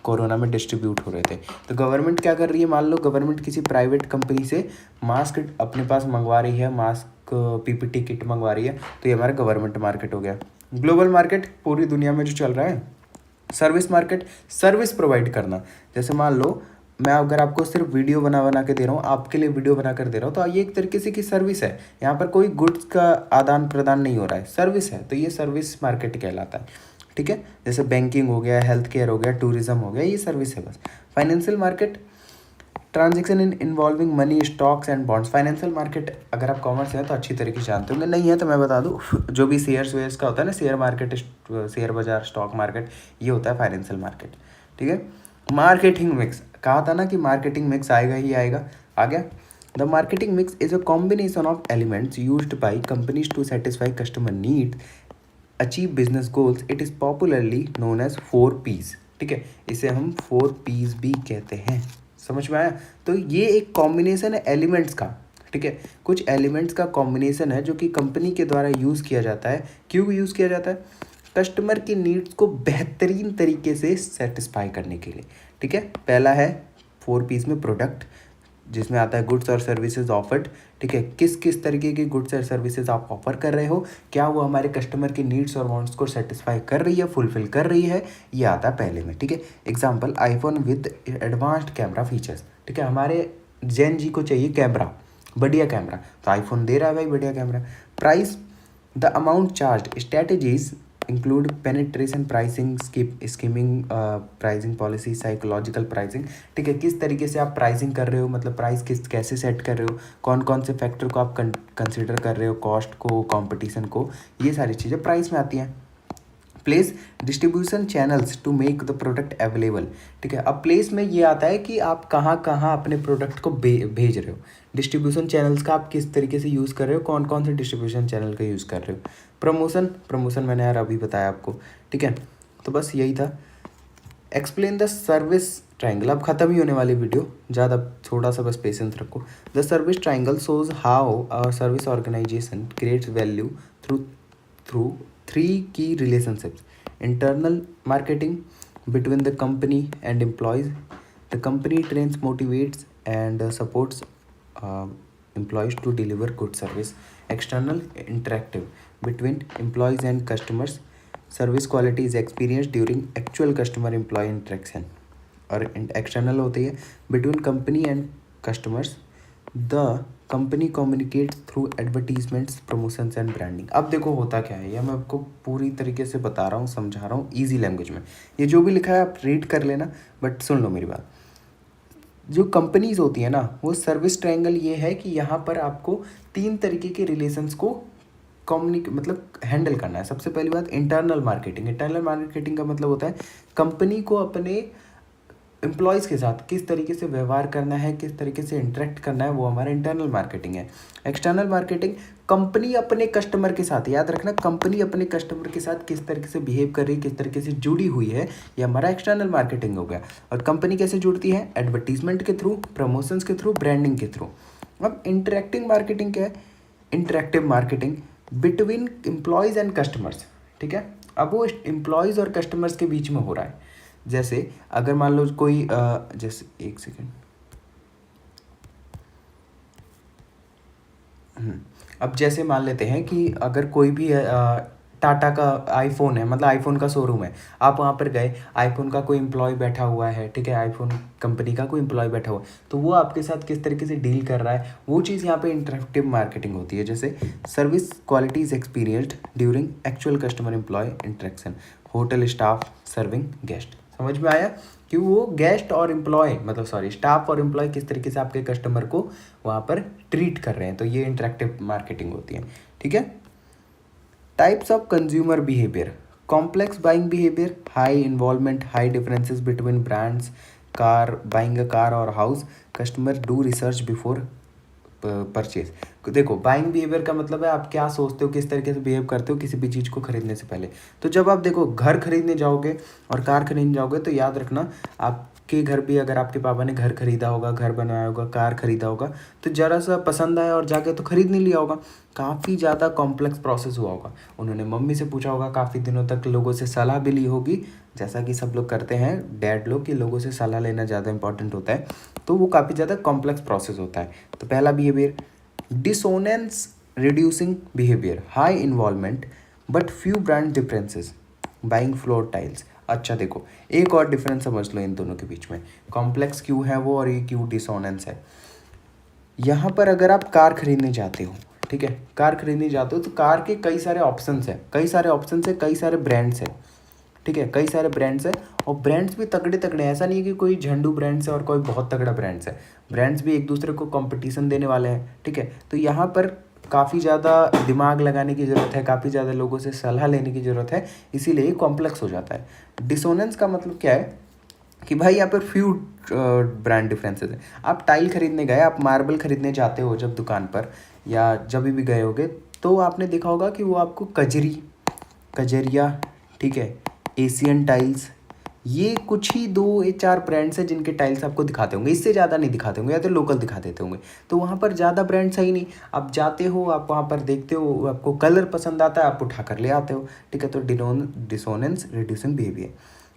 कोरोना में डिस्ट्रीब्यूट हो रहे थे, तो गवर्नमेंट क्या कर रही है? मान लो गवर्नमेंट किसी प्राइवेट कंपनी से मास्क अपने पास मंगवा रही है, मास्क PPT किट मंगवा रही है, तो ये हमारा गवर्नमेंट मार्केट हो गया। ग्लोबल मार्केट, पूरी दुनिया में जो चल रहा है। सर्विस मार्केट, सर्विस प्रोवाइड करना। जैसे मान लो मैं अगर आपको सिर्फ वीडियो बना के दे रहा हूँ, आपके लिए वीडियो बना कर दे रहा हूँ, तो ये एक तरीके से की सर्विस है। यहाँ पर कोई गुड्स का आदान प्रदान नहीं हो रहा है, सर्विस है, तो ये सर्विस मार्केट कहलाता है, ठीक है। जैसे बैंकिंग हो गया, हेल्थ केयर हो गया, टूरिज्म हो गया, ये सर्विस है बस। Financial market, transaction involving money, stocks and bonds. Financial market अगर आप कॉमर्स है तो अच्छी तरीके से जानते होंगे, नहीं है तो मैं बता दूँ, जो भी शेयर्स का होता है ना, शेयर मार्केट, शेयर बाजार, स्टॉक मार्केट, ये होता है फाइनेंशियल मार्केट, ठीक है। मार्केटिंग मिक्स, कहा था ना कि मार्केटिंग मिक्स आएगा ही आएगा, आ गया। The marketing mix is a combination of elements used by companies to satisfy customer need, achieve business goals. It is popularly known as 4Ps, ठीक है, इसे हम 4Ps भी कहते हैं। समझ में आया? तो ये एक कॉम्बिनेशन है एलिमेंट्स का, ठीक है, कुछ एलिमेंट्स का कॉम्बिनेशन है जो कि कंपनी के द्वारा यूज़ किया जाता है। क्यों यूज़ किया जाता है? कस्टमर की नीड्स को बेहतरीन तरीके से सेटिस्फाई करने के लिए, ठीक है। पहला है 4Ps में प्रोडक्ट, जिसमें आता है गुड्स और सर्विसेज ऑफर्ड, ठीक है, किस किस तरीके की गुड्स और सर्विसेज आप ऑफर कर रहे हो, क्या वो हमारे कस्टमर की नीड्स और वांट्स को सेटिस्फाई कर रही है, फुलफिल कर रही है, ये आता है पहले में, ठीक है। Example, iPhone with advanced camera features, ठीक है, हमारे जेन जी को चाहिए कैमरा, बढ़िया कैमरा, तो आईफोन दे रहा है भाई बढ़िया camera. Price, the amount charge, strategies include penetration pricing, skimming pricing policy, psychological pricing, ठीक है, किस तरीके से आप प्राइसिंग कर रहे हो, मतलब प्राइस कैसे सेट कर रहे हो, कौन कौन से फैक्टर को आप कंसिडर कर रहे हो, कॉस्ट को, कंपटीशन को, ये सारी चीज़ें प्राइस में आती हैं। Place distribution channels to make the product available, ठीक है। अब प्लेस में ये आता है कि आप कहाँ कहाँ अपने प्रोडक्ट को भेज रहे हो, डिस्ट्रीब्यूशन चैनल्स का आप किस तरीके से यूज़ कर रहे हो, कौन कौन से डिस्ट्रीब्यूशन चैनल का यूज़ कर रहे हो। प्रमोशन मैंने यार अभी बताया आपको, ठीक है, तो बस यही था। Explain the service triangle. अब खत्म ही होने वाली वीडियो, ज़्यादा थोड़ा सा बस पेशेंस रखो। The service triangle shows how our service organisation creates value through through three key relationships: internal marketing between the company and employees. The company trains, motivates, and supports uh, employees to deliver good service. External interactive between employees and customers. Service quality is experienced during actual customer employee interaction. और external होती है between company and customers. The company communicate through advertisements, promotions and branding. अब देखो होता क्या है, यह मैं आपको पूरी तरीके से बता रहा हूँ, समझा रहा हूँ ईजी लैंग्वेज में। ये जो भी लिखा है आप रीड कर लेना, बट सुन लो मेरी बात। जो कंपनीज होती है ना, वो सर्विस ट्रायंगल ये है कि यहाँ पर आपको तीन तरीके के रिलेशंस को मतलब हैंडल करना है। सबसे पहली बात इंटरनल मार्केटिंग। इंटरनल मार्केटिंग का मतलब होता है कंपनी को अपने एम्प्लॉयज़ के साथ किस तरीके से व्यवहार करना है, किस तरीके से इंटरेक्ट करना है, वो हमारा इंटरनल मार्केटिंग है। एक्सटर्नल मार्केटिंग कंपनी अपने कस्टमर के साथ, याद रखना, कंपनी अपने कस्टमर के साथ किस तरीके से बिहेव कर रही है, किस तरीके से जुड़ी हुई है, ये हमारा एक्सटर्नल मार्केटिंग हो गया। और कंपनी कैसे जुड़ती है? एडवर्टीजमेंट के थ्रू, प्रमोशंस के थ्रू, ब्रांडिंग के थ्रू। अब इंटरेक्टिंग मार्केटिंग क्या है? Interactive marketing between employees and customers. ठीक है, अब वो एम्प्लॉयज़ और कस्टमर्स के बीच में हो रहा है। जैसे अगर मान लो कोई जैसे एक सेकेंड, अब जैसे मान लेते हैं कि अगर कोई भी टाटा का आईफोन है, मतलब आईफोन का शोरूम है, आप वहाँ पर गए, आईफोन का कोई एम्प्लॉय बैठा हुआ है, ठीक है, आईफोन कंपनी का कोई एम्प्लॉय बैठा हुआ है, तो वो आपके साथ किस तरीके से डील कर रहा है, वो चीज़ यहाँ पे इंटरेक्टिव मार्केटिंग होती है। जैसे service quality is experienced during actual customer employee interaction, hotel staff serving guest. समझ में आया कि वो गेस्ट और एम्प्लॉय, मतलब सॉरी, स्टाफ और एम्प्लॉय किस तरीके से आपके कस्टमर को वहाँ पर ट्रीट कर रहे हैं, तो ये इंटरेक्टिव मार्केटिंग होती है। ठीक है। Types of consumer behaviour: complex buying behaviour, high involvement, high differences between brands, car buying a car और house, customer do research before purchase. देखो, बाइंग बिहेवियर का मतलब है आप क्या सोचते हो, किस तरीके से बिहेव करते हो किसी भी चीज़ को खरीदने से पहले। तो जब आप देखो घर खरीदने जाओगे और कार खरीदने जाओगे, तो याद रखना आपके घर भी, अगर आपके पापा ने घर खरीदा होगा, घर बनाया होगा, कार खरीदा होगा, तो ज़रा सा पसंद आया और जाके तो खरीद नहीं लिया होगा। काफ़ी ज़्यादा कॉम्प्लेक्स प्रोसेस हुआ होगा, उन्होंने मम्मी से पूछा होगा, काफ़ी दिनों तक लोगों से सलाह भी ली होगी, जैसा कि सब लोग करते हैं डैड लोग, कि लोगों से सलाह लेना ज़्यादा इंपॉर्टेंट होता है। तो वो काफ़ी ज़्यादा कॉम्प्लेक्स प्रोसेस होता है। तो पहला behaviour dissonance reducing behavior, high involvement but few brand differences, buying floor tiles। अच्छा देखो, एक और डिफरेंस समझ लो इन दोनों के बीच में, कॉम्प्लेक्स क्यों है वो और ये क्यों डिसोनेंस है। यहाँ पर अगर आप कार खरीदने जाते हो, ठीक है, कार खरीदने जाते हो तो कार के कई सारे ऑप्शंस है, कई सारे ऑप्शंस है, कई सारे ब्रांड्स है, ठीक है, कई सारे ब्रांड्स है, और ब्रांड्स भी तगड़े तगड़े हैं। ऐसा नहीं है कि कोई झंडू ब्रांड्स है और कोई बहुत तगड़ा ब्रांड्स है, ब्रांड्स भी एक दूसरे को कंपटीशन देने वाले हैं। ठीक है, तो यहाँ पर काफ़ी ज़्यादा दिमाग लगाने की ज़रूरत है, काफ़ी ज़्यादा लोगों से सलाह लेने की ज़रूरत है, इसीलिए कॉम्प्लेक्स हो जाता है। डिसोनेंस का मतलब क्या है कि भाई यहाँ पर फ्यू ब्रांड डिफरेंसेस है। आप टाइल खरीदने गए, आप मार्बल खरीदने जाते हो जब दुकान पर, या जब भी गए होगे, तो आपने देखा होगा कि वो आपको कजरिया, ठीक है, एशियन टाइल्स, ये कुछ ही 2 या 4 ब्रांड्स हैं जिनके टाइल्स आपको दिखाते होंगे, इससे ज़्यादा नहीं दिखाते होंगे, या तो लोकल दिखा देते होंगे। तो वहाँ पर ज़्यादा ब्रांड्स है ही नहीं, आप जाते हो, आप वहाँ पर देखते हो, आपको कलर पसंद आता है, आप उठा कर ले आते हो। ठीक है, तो dissonance reducing behaviour.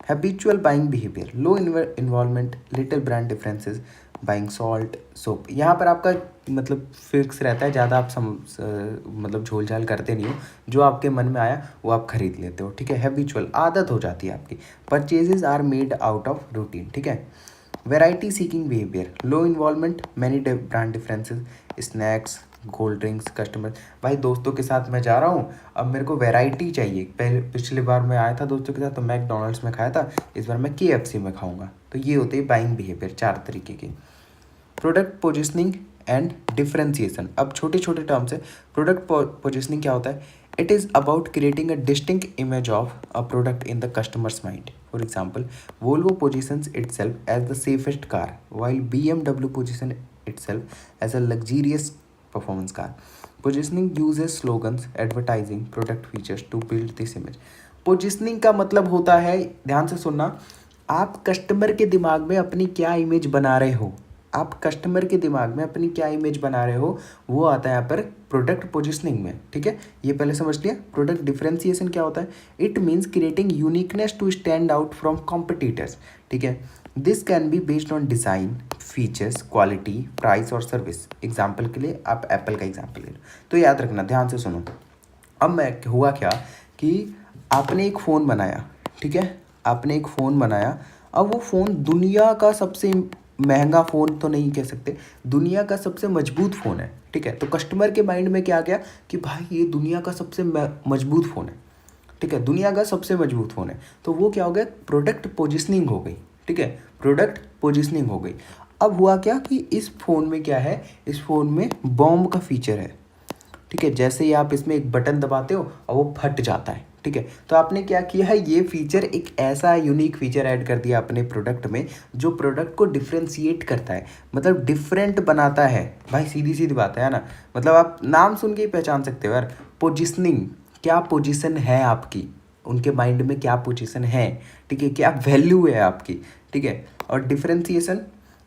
Habitual buying behaviour, low involvement, little brand differences, buying salt soap. यहाँ पर आपका मतलब फिक्स रहता है, ज़्यादा आप मतलब झोल झाल करते नहीं हो, जो आपके मन में आया वो आप खरीद लेते हो। ठीक है, हैबिचुअल, आदत हो जाती है आपकी। Purchases are made out of routine. ठीक है, variety seeking behaviour, low involvement, many brand differences, snacks, cold drinks, customer. भाई दोस्तों के साथ मैं जा रहा हूँ, अब मेरे को वैरायटी चाहिए। पहले पिछली बार मैं आया था दोस्तों के साथ तो मैकडोनल्ड्स में खाया था, इस बार मैं KFC में खाऊंगा। तो ये होते हैं बाइंग बिहेवियर, 4 तरीके के। प्रोडक्ट पोजिशनिंग एंड डिफ्रेंसिएशन, अब छोटे छोटे टर्म्स है। प्रोडक्ट पोजिशनिंग क्या होता है? It is about creating a distinct image of a product in the customers mind. For example, Volvo positions itself as the safest car, while BMW position itself as a luxurious performance car. Positioning uses slogans, advertising, product features to build this image. Positioning का मतलब होता है, ध्यान से सुनना, आप customer के दिमाग में अपनी क्या इमेज बना रहे हो, आप कस्टमर के दिमाग में अपनी क्या इमेज बना रहे हो, वो आता है यहाँ पर प्रोडक्ट पोजिशनिंग में। ठीक है, ये पहले समझ लिया। प्रोडक्ट डिफरेंशिएशन क्या होता है? It means creating uniqueness to stand out from competitors. ठीक है, this can be based on design, features, quality, price और सर्विस। एग्जाम्पल के लिए आप एप्पल का एग्जाम्पल ले लो, तो याद रखना, ध्यान से सुनो। अब मैं हुआ क्या कि आपने एक फ़ोन बनाया, ठीक है, आपने एक फ़ोन बनाया। अब वो फ़ोन दुनिया का सबसे महंगा फ़ोन तो नहीं कह सकते, दुनिया का सबसे मजबूत फ़ोन है। ठीक है, तो कस्टमर के माइंड में क्या गया कि भाई ये दुनिया का सबसे मजबूत फ़ोन है। ठीक है, दुनिया का सबसे मजबूत फ़ोन है, तो वो क्या हो गया, प्रोडक्ट पोजिशनिंग हो गई। ठीक है, प्रोडक्ट पोजिशनिंग हो गई। अब हुआ क्या कि इस फ़ोन में क्या है, इस फ़ोन में बॉम्ब का फीचर है। ठीक है, जैसे ही आप इसमें एक बटन दबाते हो और वो फट जाता है। ठीक है, तो आपने क्या किया है, ये फीचर, एक ऐसा यूनिक फीचर ऐड कर दिया अपने प्रोडक्ट में जो प्रोडक्ट को डिफ्रेंशिएट करता है, मतलब डिफरेंट बनाता है। भाई सीधी सीधी बात है ना, मतलब आप नाम सुन के ही पहचान सकते हो यार। पोजिशनिंग, क्या पोजीशन है आपकी, उनके माइंड में क्या पोजीशन है। ठीक है, क्या वैल्यू है आपकी। ठीक है, और डिफरेंशिएशन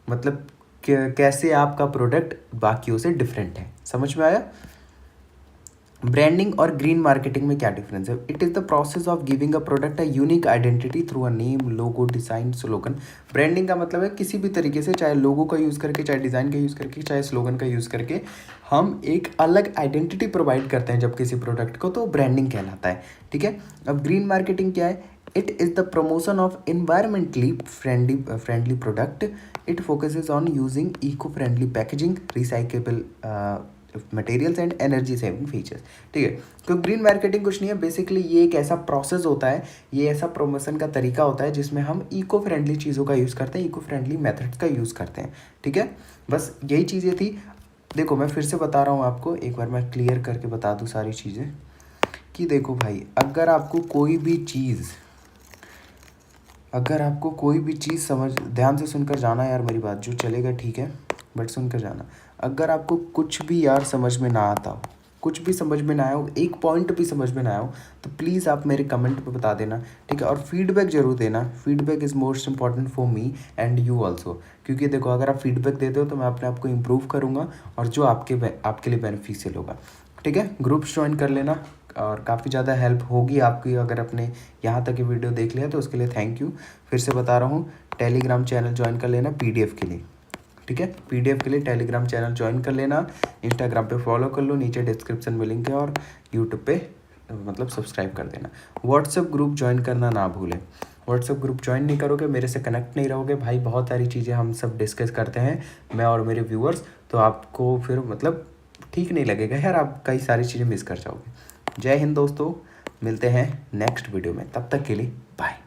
मतलब कैसे आपका प्रोडक्ट बाकियों से डिफरेंट है। समझ में आया? ब्रांडिंग और ग्रीन मार्केटिंग में क्या डिफरेंस है? It is the process of giving a product a unique identity through a name, logo, design, slogan. Branding का मतलब है किसी भी तरीके से, चाहे लोगो का यूज़ करके, चाहे डिज़ाइन का यूज़ करके, चाहे स्लोगन का यूज़ करके हम एक अलग आइडेंटिटी प्रोवाइड करते हैं जब किसी प्रोडक्ट को, तो ब्रांडिंग कहलाता है। ठीक है, अब ग्रीन मार्केटिंग क्या है? It is the promotion of environmentally friendly product. It focuses on using eco friendly packaging, recyclable materials and energy saving features. ठीक है, तो ग्रीन मार्केटिंग कुछ नहीं है, बेसिकली ये एक ऐसा प्रोसेस होता है, ये ऐसा प्रमोशन का तरीका होता है जिसमें हम इको फ्रेंडली चीज़ों का यूज़ करते हैं, इको फ्रेंडली मेथड्स का यूज़ करते हैं। ठीक है, बस यही चीज़ें थी। देखो मैं फिर से बता रहा हूँ आपको, एक बार मैं क्लियर करके बता दूँ सारी चीज़ें कि देखो भाई, अगर आपको कोई भी चीज़ समझ, ध्यान से सुनकर जाना यार मेरी बात, जो चलेगा ठीक है बट सुनकर जाना। अगर आपको कुछ भी यार समझ में ना आता हो, कुछ भी समझ में ना आया हो, एक पॉइंट भी समझ में ना आया हो, तो प्लीज़ आप मेरे कमेंट पे बता देना। ठीक है, और फीडबैक ज़रूर देना। Feedback is most important for me and you also, क्योंकि देखो अगर आप फीडबैक देते हो तो मैं अपने आप को इम्प्रूव करूँगा और जो आपके लिए बेनिफिशियल होगा। ठीक है, ग्रुप्स ज्वाइन कर लेना और काफ़ी ज़्यादा हेल्प होगी आपकी अगर अपने यहाँ तक ये वीडियो देख लिया तो उसके लिए थैंक यू। फिर से बता रहा हूँ, टेलीग्राम चैनल ज्वाइन कर लेना पीडीएफ के लिए। ठीक है, पीडीएफ के लिए टेलीग्राम चैनल ज्वाइन कर लेना, इंस्टाग्राम पे फॉलो कर लो, नीचे डिस्क्रिप्शन में लिंक है, और यूट्यूब पे मतलब सब्सक्राइब कर देना। व्हाट्सएप ग्रुप ज्वाइन करना ना भूलें। व्हाट्सएप ग्रुप ज्वाइन नहीं करोगे, मेरे से कनेक्ट नहीं रहोगे भाई, बहुत सारी चीज़ें हम सब डिस्कस करते हैं, मैं और मेरे व्यूअर्स, तो आपको फिर मतलब ठीक नहीं लगेगा यार, आप कई सारी चीज़ें मिस कर जाओगे। जय हिंद दोस्तों, मिलते हैं नेक्स्ट वीडियो में, तब तक के लिए बाय।